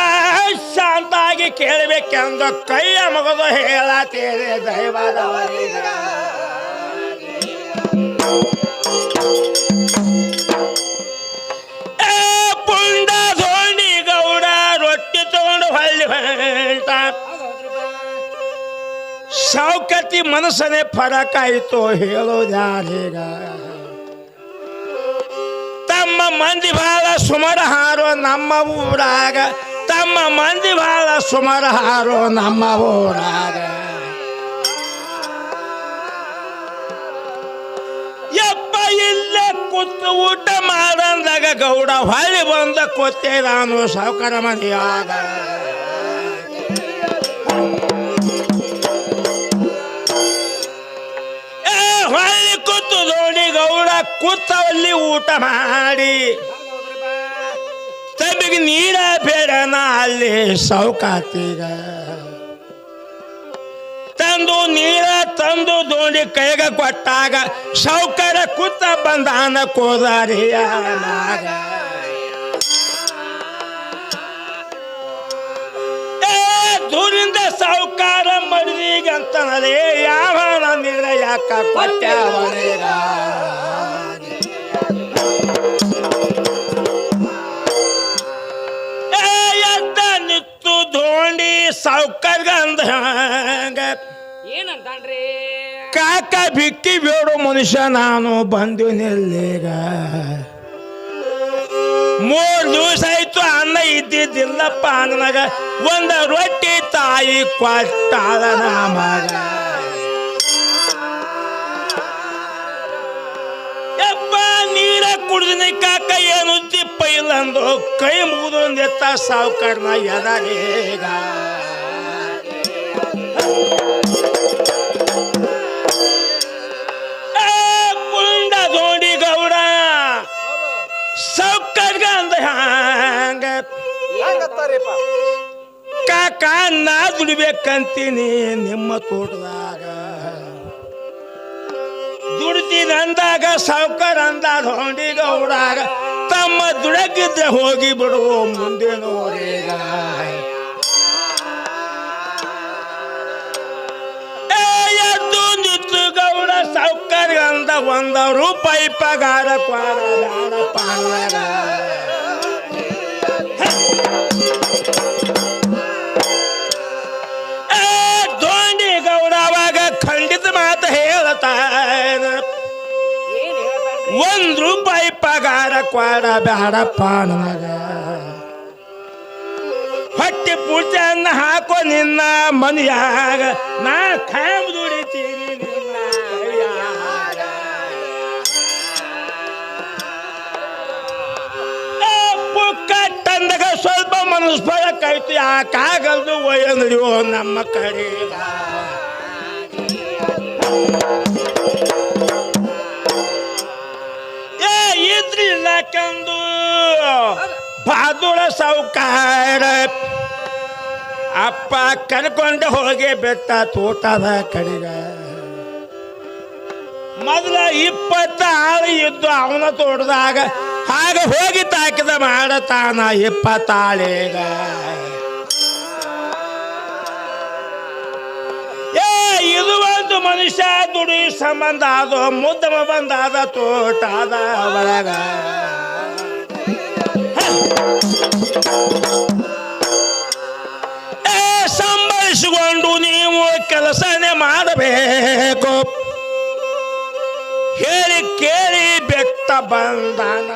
ಶಾಂತಾಗಿ ಕೇಳಬೇಕೆಂದು ಕೈಯ ಮಗದು ಹೇಳತ್ತೇನೆ ದೈವದವರಿಗ ಪುಂಡ ಧೋಣಿ ಗೌಡ ರೊಟ್ಟಿ ತಗೊಂಡು ಹೊಳ್ಳಿ ಹೊಂಟ ಸೌಕತಿ ಮನಸ್ಸನೇ ಫರಕಾಯಿತು ಹೇಳೋದ್ಯಾರೀಗ ತಮ್ಮ ಮಂದಿ ಬಾಳ ಸುಮಾರ ಹಾರೋ ನಮ್ಮ ಊರಾಗ ತಮ್ಮ ಮಂದಿ ಬಾಳ ಸುಮಾರ ಹಾರೋ ನಮ್ಮ ಊರಾಗ ಯಪ್ಪ ಇಲ್ಲೇ ಕೂತು ಊಟ ಮಾಡಂದಾಗ ಗೌಡ ಹೊಳ್ಳಿ ಬಂದ ಕೂತೆ ನಾನು ಸಾವುಕಾರ ಮನೆಯಾಗ ಹೊಳ್ಳಿ ಕೂತು ದೋಣಿ ಗೌಡ ಕೂತವಲ್ಲಿ ಊಟ ಮಾಡಿ ತಮಗೆ ನೀರ ಬೇಡನ ಅಲ್ಲಿ ಸೌಕಾತಿಗ ತಂದು ನೀರ ತಂದು ದೋಣಿ ಕೈಗ ಕೊಟ್ಟಾಗ ಸೌಕರ ಕೂತ ಬಂದಾನ ಕೋದಾರಿಯ ನಾಗ ದೂರಿಂದ ಸಾವುಕಾರ ಮರಿಗಂತನದೇ ಯಾವ ನೀರ ಯಾಕ ಕೊಟ್ಟವನಿಗ ಎದ್ದ ನಿತ್ತು ದೋಂಡಿ ಸಾವುಕಾರ್ಗಂದ
ಏನಂತಾನ್ರಿ
ಕಾಕ ಬಿಕ್ಕಿ ಬೇಡು ಮನುಷ್ಯ ನಾನು ಬಂದು ನಿಲ್ಲಿಗ 3 ದಿವಸ ಆಯ್ತು ಅನ್ನ ಇದ್ದಿದ್ದಿಲ್ಲಪ್ಪ ನನಗ ಒಂದ ರೊಟ್ಟಿ ತಾಯಿ ಕೊಟ್ಟಾಳ ನಮಗ ಯಪ್ಪ ನೀರ ಕುಡಿದಿನಿ ಕಾಕ ಏನು ತಿಪ್ಪ ಇಲ್ಲಂದು ಕೈ ಮುಗಿದು ಎತ್ತ ಸಾವುಕಾರನ ಎದರೇಗ ಪುಂಡ ದೋಂಡಿ ಗೌಡ ಸೌಕರ್ಯ ಅಂದ ಹಂಗ ಕಾಕ ನಾ ದುಡಿಬೇಕಂತೀನಿ ನಿಮ್ಮ ತೋಟದಾಗ ದುಡ್ತೀನಿ ಅಂದಾಗ ಸಾವುಕಾರ ಅಂದ ದೋಂಡಿ ಗೌಡಾಗ ತಮ್ಮ ದುಡಗಿದ್ರೆ ಹೋಗಿ ಬಿಡುವ ಮುಂದೆ ನೋಡೀಗ ಎದ್ದು ನಿಂತು ಗೌಡ ಸಾವುಕಾರ ಅಂದ ₹1 ಪಗಾರ ಕ್ವಾರ ಬ್ಯಾಡಪ್ಪ ಅನ್ನಗ ದೋಂಡಿ ಗೌಡ ಅವಾಗ ಖಂಡಿತ ಮಾತು ಹೇಳ್ತಾನ ₹1 ಪಗಾರ ಕ್ವಾರ ಬ್ಯಾಡಪ್ಪ ನನಗ ಹೊಟ್ಟೆ ಪೂಜೆ ಅನ್ನ ಹಾಕೋ ನಿನ್ನ ಮನೆಯಾಗ ನಾ ಖಾಮ್ ದುಡಿತೀನಿ ನಿನ್ನ ಕೈಯಾಗ ಪುಕ್ಕಟ್ಟಂದಾಗ ಸ್ವಲ್ಪ ಮನಸ್ಸು ಬರಕಾಯ್ತು ಯಾಕಾಗಲ್ದು ಒಯ್ಯ ನಡೆಯೋ ನಮ್ಮ ಕಡೆಗ ಇದ್ರಿಲ್ಲ ಕಂದು ಬಾದುಳ ಸಾವುಕಾರ ಅಪ್ಪ ಕರ್ಕೊಂಡು ಹೋಗಿ ಬೆಟ್ಟ ತೋಟದ ಕಡೆಗ ಮೊದಲ 20 ಆಳು ಇದ್ದು ಅವನ ತೋಟದಾಗ ಆಗ ಹೋಗಿ ತಾಕಿದ ಮಾಡತಾನ 20 ಆಳಿಗ ಇದು ಒಂದು ಮನುಷ್ಯ ದುಡಿ ಸಂಬಂಧ ಅದು ಮುದ್ದಮ ಬಂದಾದ ತೋಟದ ಒಳಗ ಸಂಭರಿಸಿಕೊಂಡು ನೀವು ಕೆಲಸನೇ ಮಾಡಬೇಕು ಹೇಳಿ ಕೇಳಿ ಬೆಟ್ಟ ಬಂದನ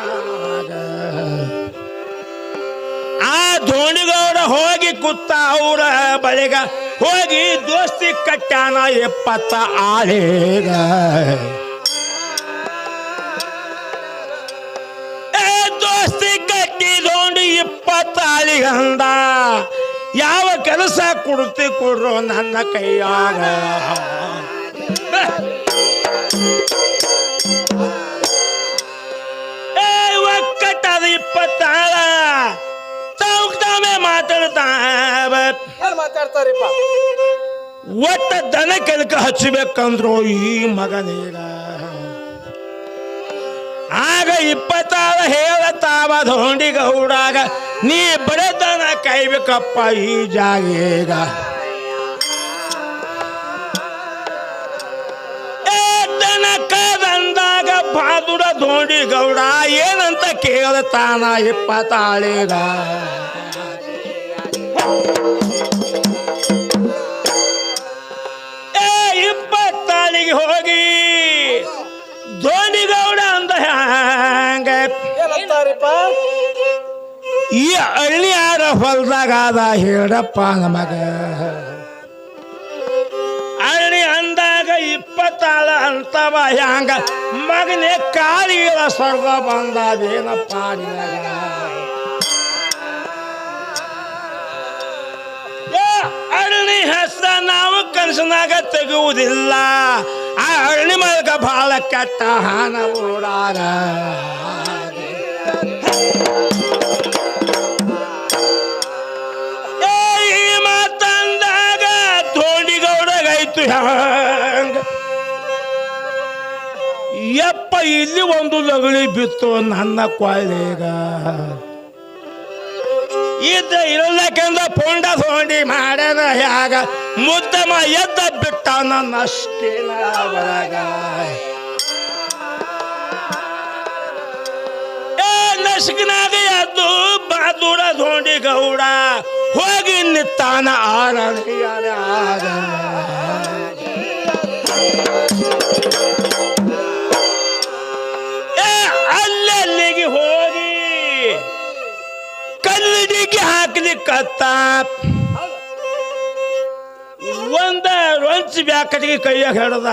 ಆ ಧೋಣಿಗೌಡ ಹೋಗಿ ಕೂತ ಅವರ ಬಳಿಗ ಹೋಗಿ ದೋಸ್ತಿ ಕಟ್ಟಾನ 70 ಆಳಿಗ ದೋಸ್ತಿ ಕಟ್ಟಿದೋಂಡು 20 ಆಳಿಗಂದ ಯಾವ ಕೆಲಸ ಕೊಡ್ರು ನನ್ನ ಕೈಯಾಗ ಒಕ್ಕಟ್ಟದ 20 ಆಳ
ಮಾತಾಡ್ತಾರಿಪ್ಪ
ಒಟ್ಟ ದನ ಕೆಲ್ಕ ಹಚ್ಚಬೇಕಂದ್ರು ಈ ಮಗನೀಗ ಆಗ 20 ಆಳ ಹೇಳತಾವ ಧೋಂಡಿಗೌಡಾಗ ನೀ ಬಡದನ ಕಾಯ್ಬೇಕಪ್ಪ ಈ ಜಾಗೀಗ ದನ ಕದಂದಾಗ ಬಾದುಡ ಧೋಂಡಿಗೌಡ ಏನಂತ ಕೇಳತಾನ 20 ಆಳಿಗ ಹೋಗಿ ಧೋಂಡಿಗೌಡ ಅಂದ ಹ್ಯಾಂಗ ಈ ಹಳ್ಳಿಯಾರ ಹೊಲ್ದಾಗಾದ ಹೇಳಪ್ಪ ನಮಗ ಹಳ್ಳಿ ಅಂದಾಗ 20 ಆಳ ಅಂತವ ಹ್ಯಾಂಗ ಮಗನೇ ಕಾಲಿಗಳ ಸ್ವರ್ಗ ಬಂದದೇನಪ್ಪ ನಿನಗ ಅರಳಿ ಹೆಸರ ನಾವು ಕನಸನಾಗ ತೆಗುವುದಿಲ್ಲ ಆ ಅರಳಿ ಮಲ್ಗ ಬಹಳ ಕೆಟ್ಟ ಹಾನ ಓಡಾರ ಈ ಮಾತಂದಾಗ ಧೋಂಡಿಗೌಡಗಾಯ್ತು ಹ್ಯಾಂಗ ಯಪ್ಪ ಇಲ್ಲಿ ಒಂದು ಲಗಳಿ ಬಿತ್ತು ನನ್ನ ಕೊಳ್ಳೇಗ ಇದ್ದ ಇರಲಕ್ಕೆಂದ ಪೊಂಡ ಧೋಂಡಿ ಮಾಡನ ಯಾಗ ಮುದ್ದಮ ಎದ್ದ ಬಿಟ್ಟ ನನ್ನ ಅಷ್ಟೇನ ಒಳಗ ನಸುಕಿನಾಗ ಎದ್ದು ಬಾದೂಡ ಧೋಂಡಿಗೌಡ ಹೋಗಿ ನಿತ್ತಾನ ಆರಣಿಯಾಗ ಅಲ್ಲಲ್ಲಿಗೆ ಹೋಗಿ ಕಲ್ಲಿಗೆ ಹಾಕ್ಲಿಕ್ಕತ್ತ ಒಂದ ರೊಂಚಿ ಬ್ಯಾಕಟಿಗೆ ಕೈಯಾಗ ಹಿಡ್ದ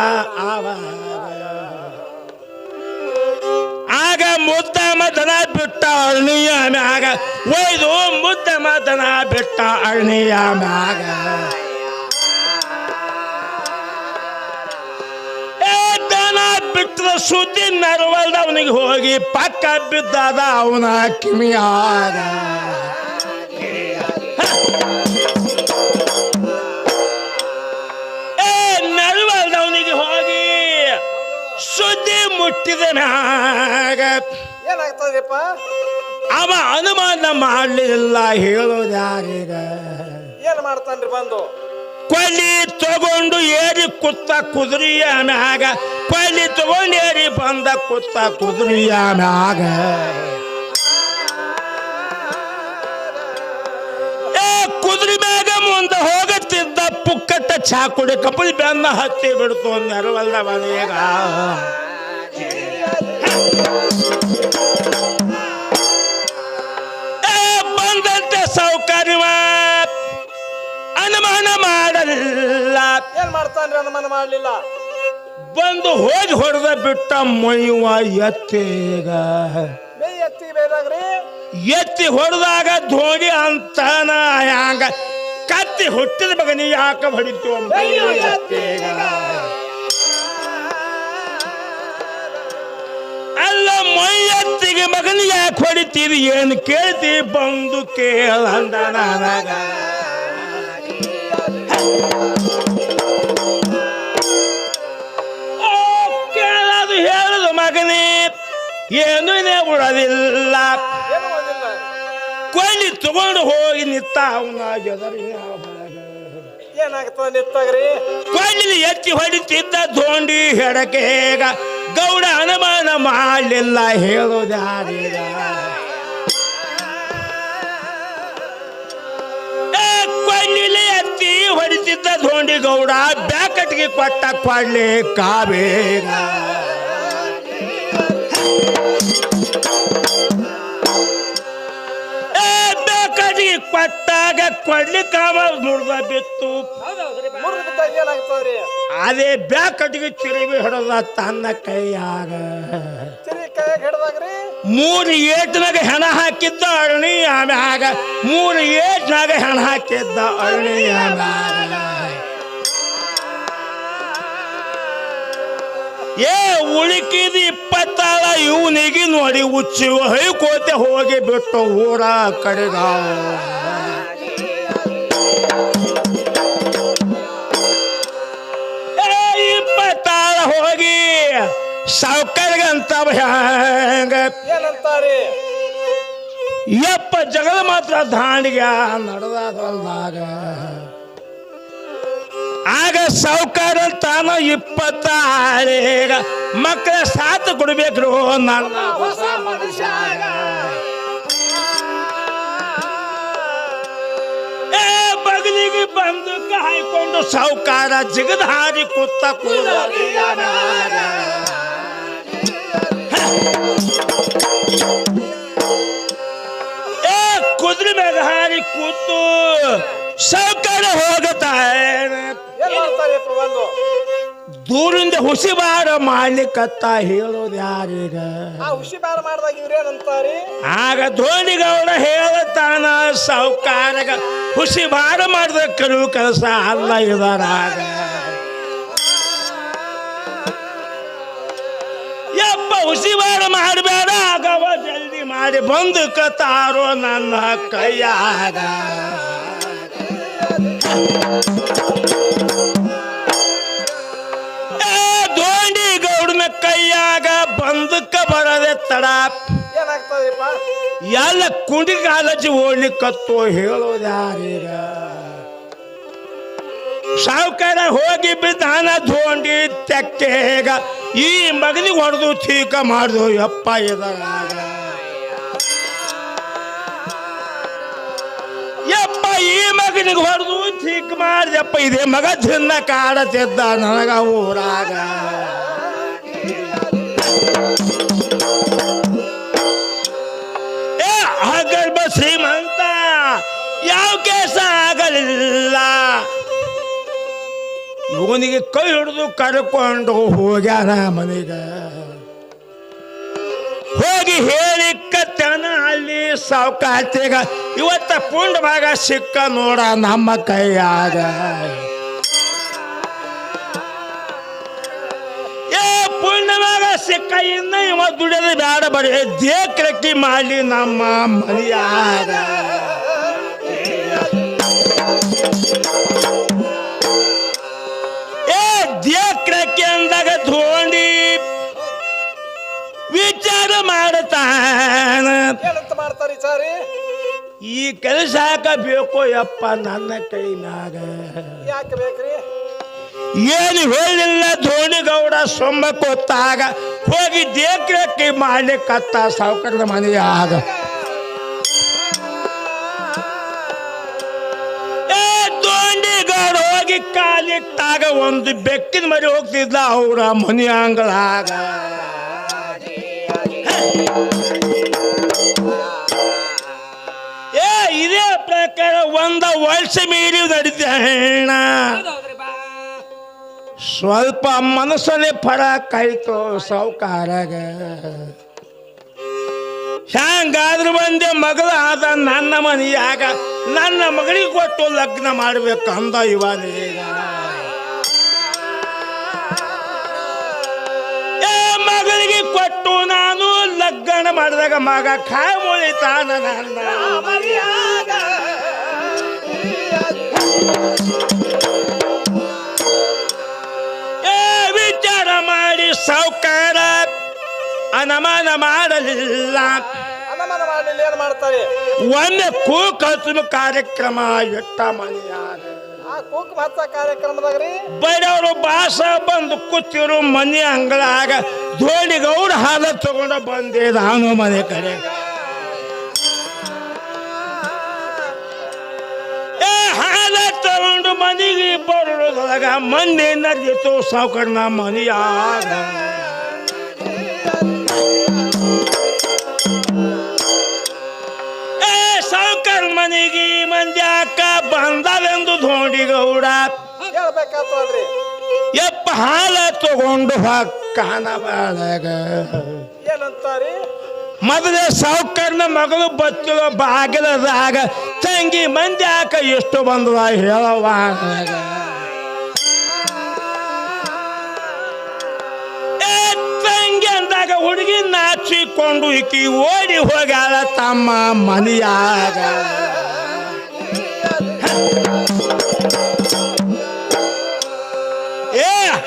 ಆಗ ಮುದ್ದಮ ದನ ಬಿಟ್ಟ ಅರ್ಣಿಯ ಮ್ಯಾಗ ಒಯ್ದು ಮುದ್ದಮ ದನ ಬಿಟ್ಟ ಅರ್ಣಿಯ ಮ್ಯಾಗ ದನ ಬಿಟ್ಟದ ಸುದ್ದಿ ನರವಲ್ದ ಅವನಿಗೆ ಹೋಗಿ ಪಕ್ಕ ಬಿದ್ದದ ಅವನ ಕಿವಿಯಾಗ ನರವಲ್ದವನಿಗೆ ಹೋಗಿ ಸುದ್ದಿ ಮುಟ್ಟಿದ ಮ್ಯಾಗ
ಏನಾಗ್ತದಪ್ಪ
ಅವ ಅನುಮಾನ ಮಾಡಲಿಲ್ಲ ಹೇಳೋದು ಯಾರೀಗ
ಏನ್ ಮಾಡ್ತಾನ್ರಿ ಬಂದು
ಕೊಲ್ಲಿ ತಗೊಂಡು ಏರಿ ಕುತ್ತ ಕುದುರೆಯ ಮ್ಯಾಗ ಕೊಲ್ಲಿ ತಗೊಂಡು ಏರಿ ಬಂದ ಕುತ್ತ ಕುದುರೆಯ ಮ್ಯಾಗ ಕುದುರೆ ಮ್ಯಾಗ ಮುಂದೆ ಹೋಗುತ್ತಿದ್ದ ಪುಕ್ಕಟ್ಟ ಚಾಕುಡಿ ಕಪಲಿ ಬೆನ್ನ ಹತ್ತಿ ಬಿಡ್ತು ನೆರವಲ್ಲ ಮನೆಯಾಗ ಬಂದಂತೆ ಸೌಕರ್ಯ ಅನುಮಾನ ಮಾಡಲಿಲ್ಲ
ಏನ್ ಮಾಡ್ತಾನ್ರಿ ಅನುಮಾನ ಮಾಡ್ಲಿಲ್ಲ
ಬಂದು ಹೋಗಿ ಹೊಡೆದ ಬಿಟ್ಟ ಮೈವ ಎತ್ತಿಗ
ಮೈ ಎತ್ತಿ ಬೇದಾಗ್ರಿ
ಎತ್ತಿ ಹೊಡೆದಾಗ ಧೋಣಿ ಅಂತಾನ ಹ್ಯಾಂಗ ಕತ್ತಿ ಹುಟ್ಟಿದ ಮಗನಿ ಯಾಕ ಹೊಡಿತು ಅಲ್ಲ ಮೈ ಎತ್ತಿಗೆ ಮಗನಿ ಯಾಕೆ ಹೊಡಿತೀರಿ ಏನು ಕೇಳ್ತಿ ಬಂದು ಕೇಳಂದ ನನಗ ಕೇಳದು ಹೇಳದು ಮಗನೇ ಏನು ಉಳದಿಲ್ಲ ಕೊಯ್ಲಿ ತಗೊಂಡು ಹೋಗಿ ನಿತ್ತ ಅವನ ಎದರಿ
ಏನಾಗ್ತದ ನಿತ್ತಾಗ್ರಿ
ಕೊಳ್ಳಿ ಎತ್ತಿ ಹೊಡಿತಿದ್ದ ಧೋಂಡಿ ಹೆಡಕೇಗ ಗೌಡ ಅನುಮಾನ ಮಾಡಲಿಲ್ಲ ಹೇಳೋದ್ಯಾರೀಗ ಕೊಳ್ಳಿಲಿ ಎತ್ತಿ ಹೊಡಿತಿದ್ದ ಧೋಂಡಿ ಗೌಡ ಬ್ಯಾಕಟ್ಗೆ ಕೊಟ್ಟ ಕೊಳ್ಳಿ ಕಾಬೇಗ ಬ್ಯಾಕಟ್ಗೆ ಕೊಟ್ಟಾಗ ಕೊಳ್ಳಿ ಕಾಮ ಮುರಿದ ಬಿತ್ತು
ಮುರಿದು ಬಿದ್ದಾಗ ಏನಾಗ್ತದ್ರಿ
ಅದೇ ಬ್ಯಾಕಟ್ಗೆ ತಿರುಗಿ ಹಿಡದ ತನ್ನ ಕೈಯಾಗ
ತಿರಿ ಕೈಯಾಗ ಹಿಡ್ದಾಗ್ರಿ
3 ಏಟ್ನಾಗ ಹೆಣ ಹಾಕಿದ್ದ ಅರಣಿ ಆಮ್ಯಾಗ 3 ಏಟ್ನಾಗ ಹೆಣ ಹಾಕಿದ್ದ ಅರಣಿ ಆಮ್ಯಾಗ ಏ ಉಳಿಕಿದ 26 ಇವನಿಗೆ ನೋಡಿ ಉಚ್ಚಿ ಹೈಕೋತೆ ಹೋಗಿ ಬಿಟ್ಟು ಊರ ಕಡೆಗ ಹೋಗಿ ಸಾವುಕಾರಿಗಂತ ಹ್ಯಾಂಗ
ಏನಂತಾರಿ
ಯಪ್ಪ ಜಗದ ಮಾತ್ರ ದಾಂಡಿಗ ನಡೆದಾಗ ಆಗ ಸಾವುಕಾರ ತಾನ 26 ಮಕ್ಕಳ ಸಾಥ್ ಕೊಡ್ಬೇಕ್ರು ನನ್ನ ಹೊಸ ಮನುಷ್ಯಾಗ ಬಗಲಿಗೆ ಬಂದು ಹಾಯ್ಕೊಂಡು ಸಾವುಕಾರ ಜಿಗದ ಹಾರಿ ಕೂತ ಕುದುರೆ ಮ್ಯಾಗ ಹಾರಿ ಕೂತು ಸಾವುಕಾರ ಹೋಗತಾನೆ
ಬಂದು
ದೂರಿಂದ ಹುಸಿ ಬಾರ ಮಾಡ್ಲಿಕ್ಕತ್ತ ಹೇಳೋದು ಯಾರೀಗ
ಆ ಹುಸಿ ಬಾರ ಮಾಡ್ದಾಗ ಇವ್ರೇನಂತಾರಿ
ಆಗ ಧೋನಿಗೌಡ ಹೇಳತಾನ ಸಾವುಕಾರಗ ಹುಸಿ ಬಾರ ಮಾಡಿದ ಕರು ಕೆಲಸ ಅಲ್ಲ ಇದರಾಗ ಯಪ್ಪ ಹುಸಿ ಬಾರ ಮಾಡಬೇಡ ಆಗವ ಜಲ್ದಿ ಮಾಡಿ ಬಂದು ಕತಾರೋ ನನ್ನ ಕೈಯಾಗ ಧೋನಿಗೌಡನ ಕೈಯಾಗ ಬಂದಕ್ಕ ಬರದೆ ತಡ
ಏನಾಗ್ತದ್ರಿಪ್ಪ
ಎಲ್ಲ ಕುಂಡಿ ಕಾಲಜಿ ಓಡ್ಲಿಕ್ಕತ್ತು ಹೇಳೋದು ಯಾರೀಗ ಸಾವುಕಾರ ಹೋಗಿ ಬಿದ್ದಾನ ಧೋಂಡಿ ತೆಕ್ಕೆಗ ಈ ಮಗನಿಗೆ ಹೊಡೆದು ಠೀಕ ಮಾಡ್ದು ಯಪ್ಪ ಇದರಾಗ ಯಪ್ಪ ಈ ಮಗನಿಗೆ ಹೊಡೆದು ಠೀಕ ಮಾಡ್ದಪ್ಪ ಇದೇ ಮಗ ತಿನ್ನ ಕಾಡತಿದ್ದ ನನಗ ಊರಾಗ ಆಗರ್ಭ ಶ್ರೀಮಂತ ಯಾವ ಕೇಸ ಆಗಲಿಲ್ಲ ಇವನಿಗೆ ಕೈ ಹಿಡಿದು ಕರ್ಕೊಂಡು ಹೋಗ್ಯಾನ ಮನೆಗ ಹೋಗಿ ಹೇಳಿ ಕತ್ತನ ಅಲ್ಲಿ ಸಾವುಕಾರ್ತಿಗ ಇವತ್ತ ಪುಂಡ ಭಾಗ ಸಿಕ್ಕ ನೋಡ ನಮ್ಮ ಕೈಯಾಗ ಪುಣ್ಯವಾಗ ಸಿಕ್ಕ ಇನ್ನ ಇವ ದುಡಿಯೋದು ಬೇಡ ಬರೀ ದೇಕ್ರಕ್ಕಿ ಮಾಡಿ ನಮ್ಮ ಮನೆಯಾಗ ದೇಕ್ರಕ್ಕಿ ಅಂದಾಗ ಧೋಂಡಿ ವಿಚಾರ ಮಾಡತಾನ
ಏನಂತ ಮಾಡ್ತಾರಿ ಸಾರಿ
ಈ ಕೆಲಸ ಬೇಕು ಯಪ್ಪ ನನ್ನ ಕೈನಾಗ
ಯಾಕೆ ಬೇಕ್ರಿ
ಏನು ಹೇಳಿಲ್ಲ ಧೋನಿಗೌಡ ಸೊಂಬ ಕೊತ್ತಾಗ ಹೋಗಿ ದೇಕ್ರಕ್ಕಿ ಮಾಡ್ಲಿಕ್ಕತ್ತ ಸಾವುಕಾರದ ಮನೆಯಾಗ ಧೋನಿಗೌಡ ಹೋಗಿ ಕಾಲಿಟ್ಟಾಗ ಒಂದು ಬೆಕ್ಕಿನ ಮರಿ ಹೋಗ್ತಿದ್ದ ಅವರ ಮನೆ ಅಂಗಳಾಗ ಇದೇ ಪ್ರಕಾರ ಒಂದ ವರ್ಷ ಮೀರಿ ನಡೀತೇಣ ಸ್ವಲ್ಪ ಮನಸ್ಸಲ್ಲಿ ಫರಕ್ ಆಯ್ತು ಸಾವುಕಾರಾಗ ಹ್ಯಾಂಗಾದ್ರೂ ಒಂದೇ ಮಗಳು ಆದ ನನ್ನ ಮನೆಯಾಗ ನನ್ನ ಮಗಳಿಗೆ ಕೊಟ್ಟು ಲಗ್ನ ಮಾಡ್ಬೇಕು ಅಂದ ಇವನೀಗ ಮಗಳಿಗೆ ಕೊಟ್ಟು ನಾನು ಲಗ್ನ ಮಾಡಿದಾಗ ಮಗ ಕಾಯ ಮುಳಿತಾನ ನನ್ನ ಮನೆಯಾಗ ವಿಚಾರ ಮಾಡಿ ಸಾವುಕಾರ ಅನುಮಾನ ಮಾಡಲಿಲ್ಲ
ಅನುಮಾನ ಮಾಡಲಿಲ್ಲ ಏನ್ ಮಾಡ್ತಾರೆ
ಒಮ್ಮೆ ಕೂಕಲ್ಸುಮ ಕಾರ್ಯಕ್ರಮ ಎಟ್ಟ ಮನೆಯಾಗ
ಆ ಕೂಕ್ ಹಚ್ಚ ಕಾರ್ಯಕ್ರಮದಾಗ ರೀ
ಬೈರವರು ಬಾಸ ಬಂದು ಕೂತಿರು ಮನೆ ಅಂಗಳಾಗ ಧೋಣಿಗೌಡ ಹಾಲ ತಗೊಂಡ ಬಂದೆ ನಾನು ಮನೆ ಕಡೆ ಹಾಲ ತಗೊಂಡು ಮನೆಗೆ ಬರೋದ್ರೊಳಗ ಮಂದಿ ನಡೆದಿತ್ತು ಸಾವುಕರ್ನ ಮನೆಯಾಗ ಸಾವುಕರ್ ಮನೆಗೆ ಮಂದಿ ಅಕ್ಕ ಬಂದವೆಂದು ಧೋಣಿಗೌಡ
ಹೇಳ್ಬೇಕಾತಲ್ರಿ
ಯಪ್ಪ ಹಾಲ ತಗೊಂಡು ಕಾನ ಬಾಳಗ
ಏನಂತಾರಿ
ಮೊದಲೇ ಸಾವುಕರ್ನ ಮಗಳು ಬಚ್ಚಲ ಬಾಗಿಲದಾಗ ತಂಗಿ ಮಂದಿ ಆಕ ಎಷ್ಟು ಬಂದದ ಹೇಳವಾಗ ತಂಗಿ ಅಂದಾಗ ಹುಡುಗಿ ನಾಚಿಕೊಂಡು ಈಕಿ ಓಡಿ ಹೋಗ್ಯಾಳ ತಮ್ಮ ಮನೆಯಾಗ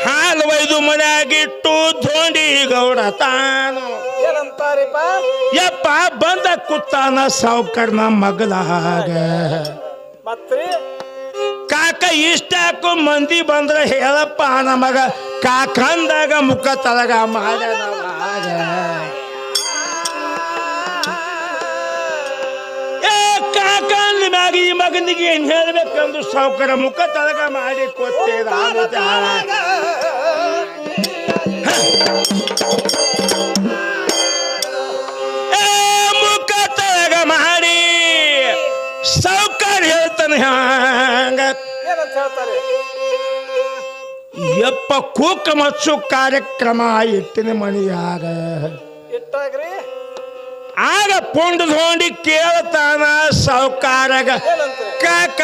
ಹಾಲು ಒಯ್ದು ಮನೆಯಾಗಿಟ್ಟು ಧೋಂಡಿಗೌಡ ತಾನು
ಏನಂತಾರಿಪ್ಪ
ಯಪ್ಪ ಬಂದ ಕೂತಾನ ಸಾವುಕರ್ನ ಮಗಲಾಗ
ಮತ್ರಿ
ಕಾಕ ಇಷ್ಟಾಕು ಮಂದಿ ಬಂದ್ರ ಹೇಳಪ್ಪ ನಮಗ ಕಾಕಂದಾಗ ಮುಖ ತಲಗ ಮಾಡ್ಯಾನವಾಗ ಕಾಕಂದ ಮ್ಯಾಗ ಈ ಮಗನಿಗೆ ಏನ್ ಹೇಳ್ಬೇಕಂದು ಸಾವುಕರ ಮುಖ ತಲಗ ಮಾಡಿ ಕೊತ್ತೇದ ಮುಖ ತಲಗ ಮಾಡಿ ಸಾವುಕಾರ ಹೇಳ್ತಾನೆ ಹಂಗ
ಏನಂತ ಹೇಳ್ತಾರೆ
ಯಪ್ಪ ಕೂಕ ಮಚ್ಚು ಕಾರ್ಯಕ್ರಮ ಇಟ್ಟಿನ ಮನೆಯಾಗ
ಇಟ್ಟಾಗ್ರಿ
ಆಗ ಪುಂಡ ಧೋಂಡಿ ಕೇಳ್ತಾನ ಸಾವುಕಾರಾಗ
ಏನಂತ
ಕಾಕ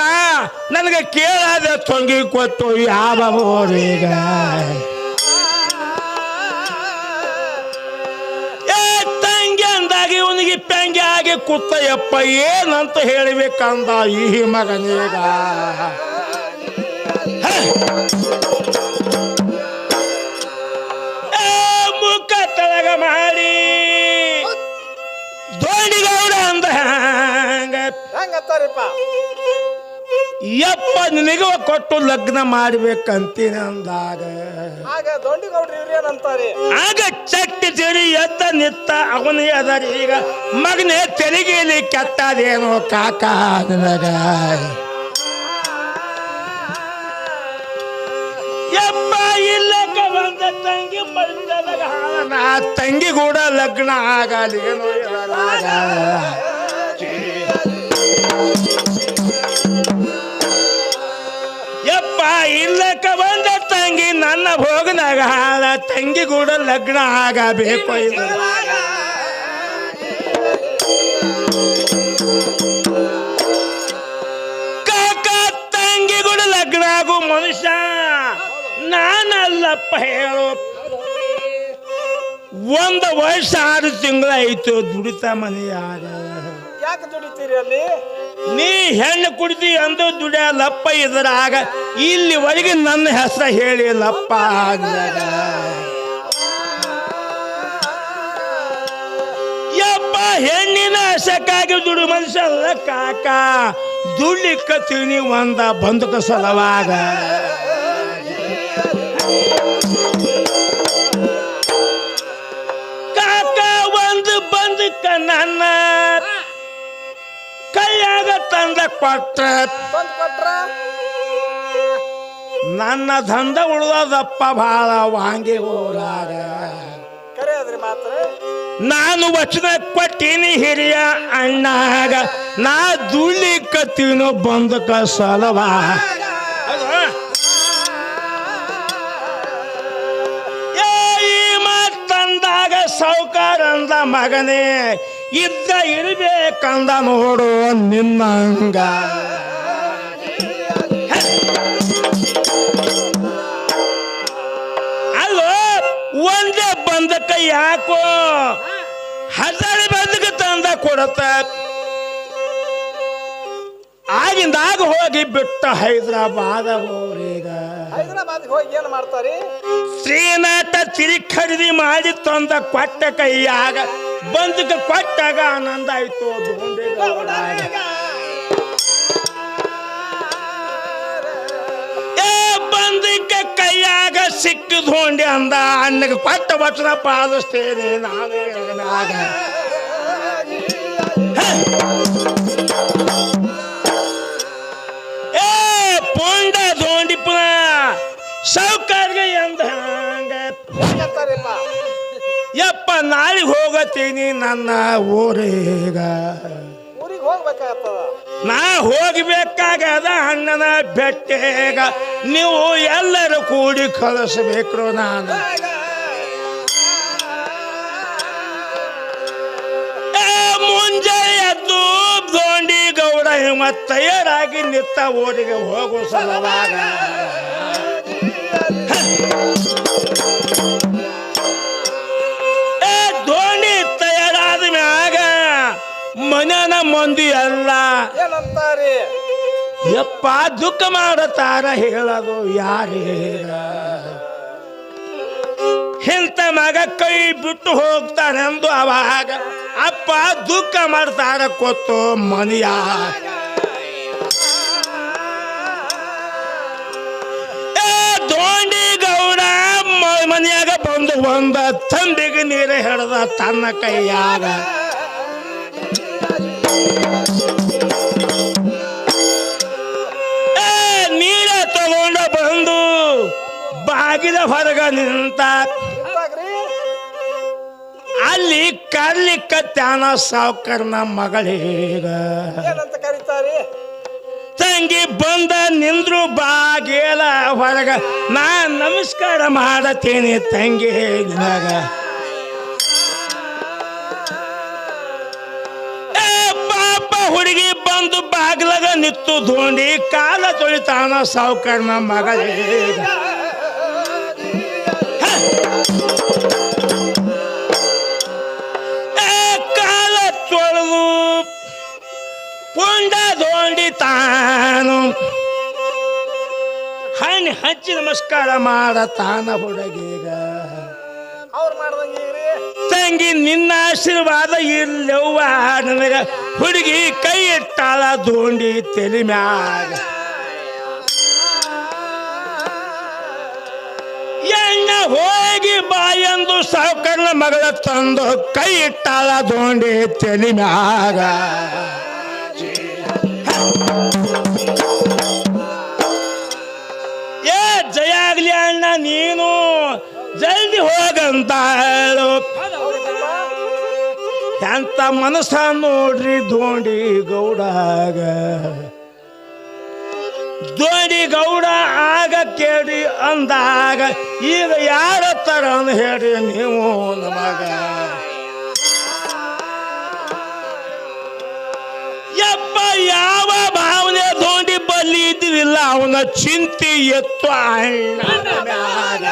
ನನಗೆ ಕೇಳಾದ ತೊಂಗಿ ಕೊಟ್ಟು ಯಾವ ಊರೀಗ ತಂಗಿ ಅಂದಾಗ ಇವನಿಗೆ ಪೆಂಗಿ ಆಗಿ ಕೂತಯ್ಯಪ್ಪ ಏನಂತ ಹೇಳಬೇಕಂದ ಈ ಮಗನೀಗ ಮುಖ ತಳಗ ಮಾಡಿ ಧೋಣಿಗೌಡ ಅಂದ
ಹೆಂಗತ್ತಾರಿಪ್ಪ
ಯಪ್ಪ ನಿನಗ ಕೊಟ್ಟು ಲಗ್ನ ಮಾಡ್ಬೇಕಂತೀನಿ ಅಂದಾಗ
ಆಗ ದೊಂಡಿಗೌಡ್ರಿ ಇವ್ರು ಏನಂತಾರೆ
ಆಗ ಚಟ್ಟಿ ತಿಳಿ ಎದ್ದ ನಿತ್ತ ಅವನೇ ಅದರಿ ಈಗ ಮಗನೇ ತೆರಿಗೆಯಲ್ಲಿ ಕೆಟ್ಟದೇನೋ ಕಾಕ ನನಗ ಯಪ್ಪ ಇಲ್ಲಕ ಬಂದ ತಂಗಿ ಬಳಿದಾಗ ನಾ ತಂಗಿ ಕೂಡ ಲಗ್ನ ಆಗಲೇನೋ ಇದರಾಗ ಯಪ್ಪ ಇಲ್ಲಕ ಬಂದ ತಂಗಿ ನನ್ನ ಭೋಗನಾಗ ಹಾಳ ತಂಗಿ ಕೂಡ ಲಗ್ನ ಆಗಬೇಕು ಇದರಾಗ ಕಾಕ ತಂಗಿ ಕೂಡ ಲಗ್ನ ಆಗು ಮನುಷ್ಯ ನಾನಲ್ಲಪ್ಪ ಹೇಳು ಒಂದು ವರ್ಷ 6 ತಿಂಗಳಾಯ್ತು ದುಡಿತ ಮನೆಯಾಗ
ಯಾಕೆ ದುಡಿತೀರಿ ಅಲ್ಲಿ
ನೀ ಹೆಣ್ಣು ಕುಡಿದಿ ಅಂದು ದುಡಿಯಲಪ್ಪ ಇದರಾಗ ಇಲ್ಲಿವರೆಗೆ ನನ್ನ ಹೆಸರ ಹೇಳಿಲ್ಲಪ್ಪ ಯಪ್ಪ ಹೆಣ್ಣಿನ ಆಸಕ್ಕಾಗಿ ದುಡು ಮನುಷ್ಯ ಅಲ್ಲ ಕಾಕ ದುಡ್ಲಿಕ್ಕ ತಿಳಿ ಒಂದ ಬಂದುಕ ಸಲವಾಗ ಕಾಕ ಒಂದು ಬಂದುಕ ನನ್ನ ಕೈಯಾಗ ತಂದ ಕೊಟ್ರ
ತಂದು ಕೊಟ್ರ
ನನ್ನ ದಂಧ ಉಳ್ದಪ್ಪ ಬಹಳ ವಾಂಗಿ ಊರಾಗ
ಕರೆ ಅದ್ರಿ ಮಾತ್ರ
ನಾನು ವಚನ ಕೊಟ್ಟಿನಿ ಹಿರಿಯ ಅಣ್ಣಾಗ ನಾ ದುಡ್ಲಿಕ್ಕತ್ತೀನೋ ಬಂದಕ ಸಲವಾ ಈ ಮಾತಂದಾಗ ಸಾವುಕಾರ ಅಂದ ಮಗನೇ ಇದ್ದ ಇರ್ಬೇಕಂದ ನೋಡು ನಿನ್ನಂಗ ಅಲ್ಲೋ ಒಂದೇ ಬಂದಕ ಯಾಕೋ 1000 ಬಂದಕ ತಂದ ಕೊಡತ್ತ ಆಗಿಂದಾಗ ಹೋಗಿ ಬಿಟ್ಟ ಹೈದರಾಬಾದ ಊರೀಗ
ಹೈದರಾಬಾದ್ಗೆ ಹೋಗಿ ಏನ್ ಮಾಡ್ತಾರಿ
ಶ್ರೀನಾಥ ತಿರಿ ಖರೀದಿ ಮಾಡಿ ತಂದ ಕೊಟ್ಟ ಕೈಯಾಗ ಬಂದಕ ಕೊಟ್ಟಾಗ ಆನಂದ ಆಯ್ತು ಧೋಂಡಿಗೌಡಾಗ ಧೋಂಡಿ ಅಂದ ಅಣ್ಣಗೆ ಕೊಟ್ಟ ವಚನ ಪಾಲಿಸ್ತೇನೆ ನಾನು ಎಳಗನಾಗ. ಏ ಪುಂಡ ಧೋಂಡಿ ಪುನ ಸಾವುಕಾರ್ಗೆ ಎಂದ ಹಂಗ
ಹೆಂಗಂತಾರಿಪ್ಪ?
ಯಪ್ಪ ನಾಳೆಗೆ ಹೋಗತ್ತೀನಿ ನನ್ನ ಊರೀಗ.
ಊರಿಗೆ ಹೋಗ್ಬೇಕಾಗ್ತದ.
ನಾ ಹೋಗ್ಬೇಕಾಗದ ಅಣ್ಣನ ಬೆಟ್ಟೆಗ ನೀವು ಎಲ್ಲರೂ ಕೂಡಿ ಕಳಿಸ್ಬೇಕು. ನಾನು ಮುಂಜಾನೆ ಎದ್ದು ಧೋಂಡಿ ಗೌಡ ಹಿಮ್ಮತ್ ತಯಾರಾಗಿ ನಿತ್ತ ಊರಿಗೆ ಹೋಗೋ ಸಲುವಾಗ ಧೋಂಡಿ ತಯಾರಾದ ಮ್ಯಾಗ ಮನೆನ ಮಂದಿ ಎಲ್ಲ
ಏನಂತಾರಿ?
ಯಪ್ಪ ದುಃಖ ಮಾಡತಾರ ಹೇಳೋದು ಯಾರೀಗ. ಇಂಥ ಮಗ ಕೈ ಬಿಟ್ಟು ಹೋಗ್ತಾನೆಂದು ಅವಾಗ ಅಪ್ಪ ದುಃಖ ಮಾಡ್ತಾರ ಕೊತ್ತು ಮನೆಯ. ಧೋಂಡಿ ಗೌಡ ಮನೆಯಾಗ ಬಂದು ಒಂದ ತಂಬಿಗೆ ನೀರು ಹಿಡ್ದ ತನ್ನ ಕೈಯಾಗ. ನೀರ ತಗೊಂಡ ಬಂದು ಬಾಗಿಲ ಹೊರಗ ನಿಂತ ಅಲ್ಲಿ ಕರ್ಲಿಕ್ಕತ್ತಾನ ಸಾವುಕರ್ನ ಮಗಳೀಗ.
ಏನಂತ ಕರೀತಾರಿ?
ತಂಗಿ ಬಂದ ನಿಂದ್ರು ಬಾಗಿಲ ಹೊರಗ ನಾ ನಮಸ್ಕಾರ ಮಾಡತೇನೆ ತಂಗಿ ನಿನಗ. ಪಾಪ ಹುಡುಗಿ ಬಂದು ಬಾಗಿಲಾಗ ನಿತ್ತು ಧೋಂಡಿ ಕಾಲ ತೊಳಿತಾನ ಸಾವುಕರ್ನ ಮಗಳೀಗ. ಕಾಲ ತೊಳೆದು ಪುಂಡ ಧೋಂಡಿ ತಾನು ಹಣ್ಣು ಹಚ್ಚಿ ನಮಸ್ಕಾರ ಮಾಡತಾನ ಹುಡುಗೀಗ.
ಅವ್ರು ಮಾಡ್ದಂಗೆ
ತಂಗಿ ನಿನ್ನ ಆಶೀರ್ವಾದ ಇಲ್ಲವ್ವ ನನಗ. ಹುಡುಗಿ ಕೈ ಇಟ್ಟಾಳ ಧೋಂಡಿ ತಲೆ ಮ್ಯಾಗ. ಎಣ್ಣ ಹೋಗಿ ಬಾಯಂದು ಸಾವುಕರ್ನ ಮಗಳ ತಂದು ಕೈ ಇಟ್ಟಾಳ ಧೋಂಡಿ ತಲೆ ಮ್ಯಾಗ. ಏ ಜಯ ಆಗ್ಲಿ ಅಣ್ಣ ನೀನು ಜಲ್ದಿ ಹೋಗಂತ ಹೇಳು. ಎಂತ ಮನಸ್ಸ ನೋಡ್ರಿ ಧೋಂಡಿ ಗೌಡಾಗ. ಧೋಂಡಿ ಗೌಡ ಆಗ ಕೇಳಿ ಅಂದಾಗ ಈಗ ಯಾರ ತರ ಹೇಳಿ ನೀವು ನಮಗ. ಯಪ್ಪ ಯಾವ ಭಾವನೆ ಧೋಂಡಿ ಬಲ್ಲಿ ಇದ್ದಿಲ್ಲ ಅವನ ಚಿಂತೆ ಎತ್ತು ಅಣ್ಣ ಮ್ಯಾಗ.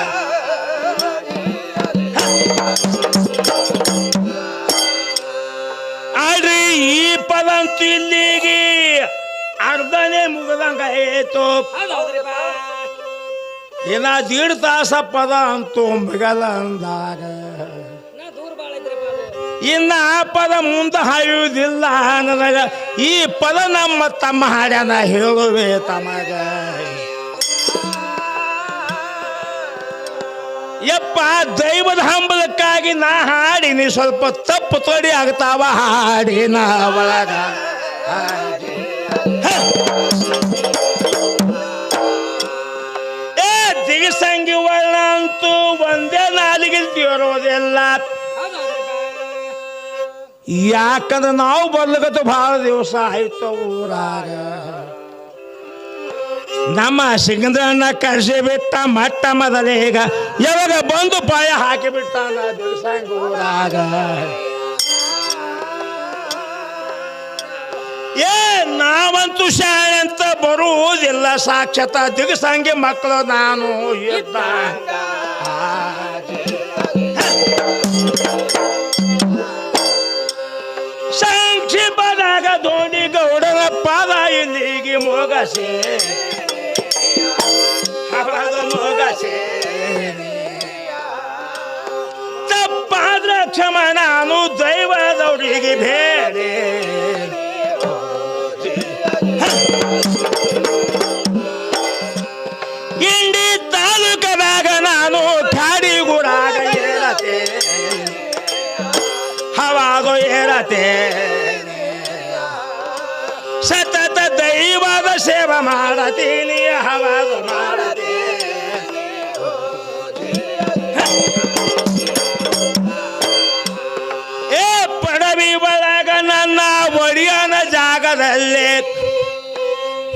ಆಡ್ರಿ ಈ ಪದ ಅಂತೂ ಇಲ್ಲಿಗೆ ಅರ್ಧನೇ ಮುಗದಂಗ ಆಯ್ತು. ಇನ್ನ 1.5 ತಾಸ ಪದ ಅಂತೂ ಮುಗಲ ಅಂದಾಗ ಇನ್ನ ಆ ಪದ ಮುಂದೆ ಹಾಯುವುದಿಲ್ಲ ನನಗ. ಈ ಪದ ನಮ್ಮ ತಮ್ಮ ಹಾಡ್ಯಾನ ಹೇಳುವೆ ತಮಗ. ಯಪ್ಪ ದೈವದ ಹಂಬಲಕ್ಕಾಗಿ ನಾ ಹಾಡಿನಿ, ಸ್ವಲ್ಪ ತಪ್ಪು ತೊಡಿ ಆಗ್ತಾವ ಹಾಡಿನ ಒಳಗ. ದಿಗಸಂಗಿ ವರ್ಣ ಅಂತೂ ಒಂದೇ ನಾಲಿಗೆ ತಿರೋದಿಲ್ಲ. ಯಾಕಂದ್ರೆ ನಾವು ಬರ್ಲಿಕತ್ತು ಬಹಳ ದಿವಸ ಆಯ್ತು ಊರಾಗ. ನಮ್ಮ ಸಿಂಗಂದ್ರನ್ನ ಕರ್ಸಿ ಬಿಟ್ಟ ಮಟ್ಟ ಮೊದಲೀಗ ಯಾವಾಗ ಬಂದು ಪಾಯ ಹಾಕಿ ಬಿಟ್ಟಾನ ದಿಗಸಂಗಿ ಊರಾಗ. ಏ ನಾವಂತೂ ಶಾಲೆ ಅಂತ ಬರುವುದಿಲ್ಲ, ಸಾಕ್ಷಾತ್ ದಿಗಸಂಗಿ ಮಕ್ಕಳು ನಾನು ಇದ್ದ. ಸಂಕ್ಷಿಪದಾಗ ಧೋಂಡಿ ಗೌಡರ ಪಾದ ಇಲ್ಲಿಗೆ ಮೊಗಸೆ ಮೊಗಸೆ. ತಪ್ಪಾದ್ರ ಕ್ಷಮ ನಾನು ದೈವದವರಿಗೆ ಬೇರೆ. ಇಂಡಿ ತಾಲೂಕದಾಗ ನಾನು ಮಾಡತೇನೆ ಸತತ ದೈವದ ಸೇವೆ ಮಾಡತೀನಿ ಹವಾದ ಮಾಡತೇನೆ ಏ ಪಡವಿ ಒಳಗ ನನ್ನ ಒಡಿಯನ ಜಾಗದಲ್ಲಿ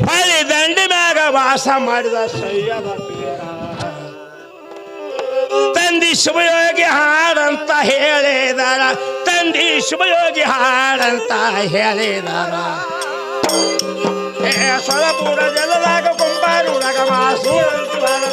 ಹೊಳಿ ದಂಡಿ ಮ್ಯಾಗ ವಾಸ ಮಾಡಿದ ಸಯ್ಯದ ಪೀರ ತಂದಿ ಶಿವಯೋಗಿ ಹಾಡಂತ ಹೇಳಿದಾರ ತಂದಿ ಶಿವಯೋಗಿ ಹಾಡಂತ ಹೇಳಿದಾರ ಸೊರಪುರ ಜಲದಾಗ ಕುಂಬಾರುಡಗ ಮಾಸೂರಂತಿವಾದ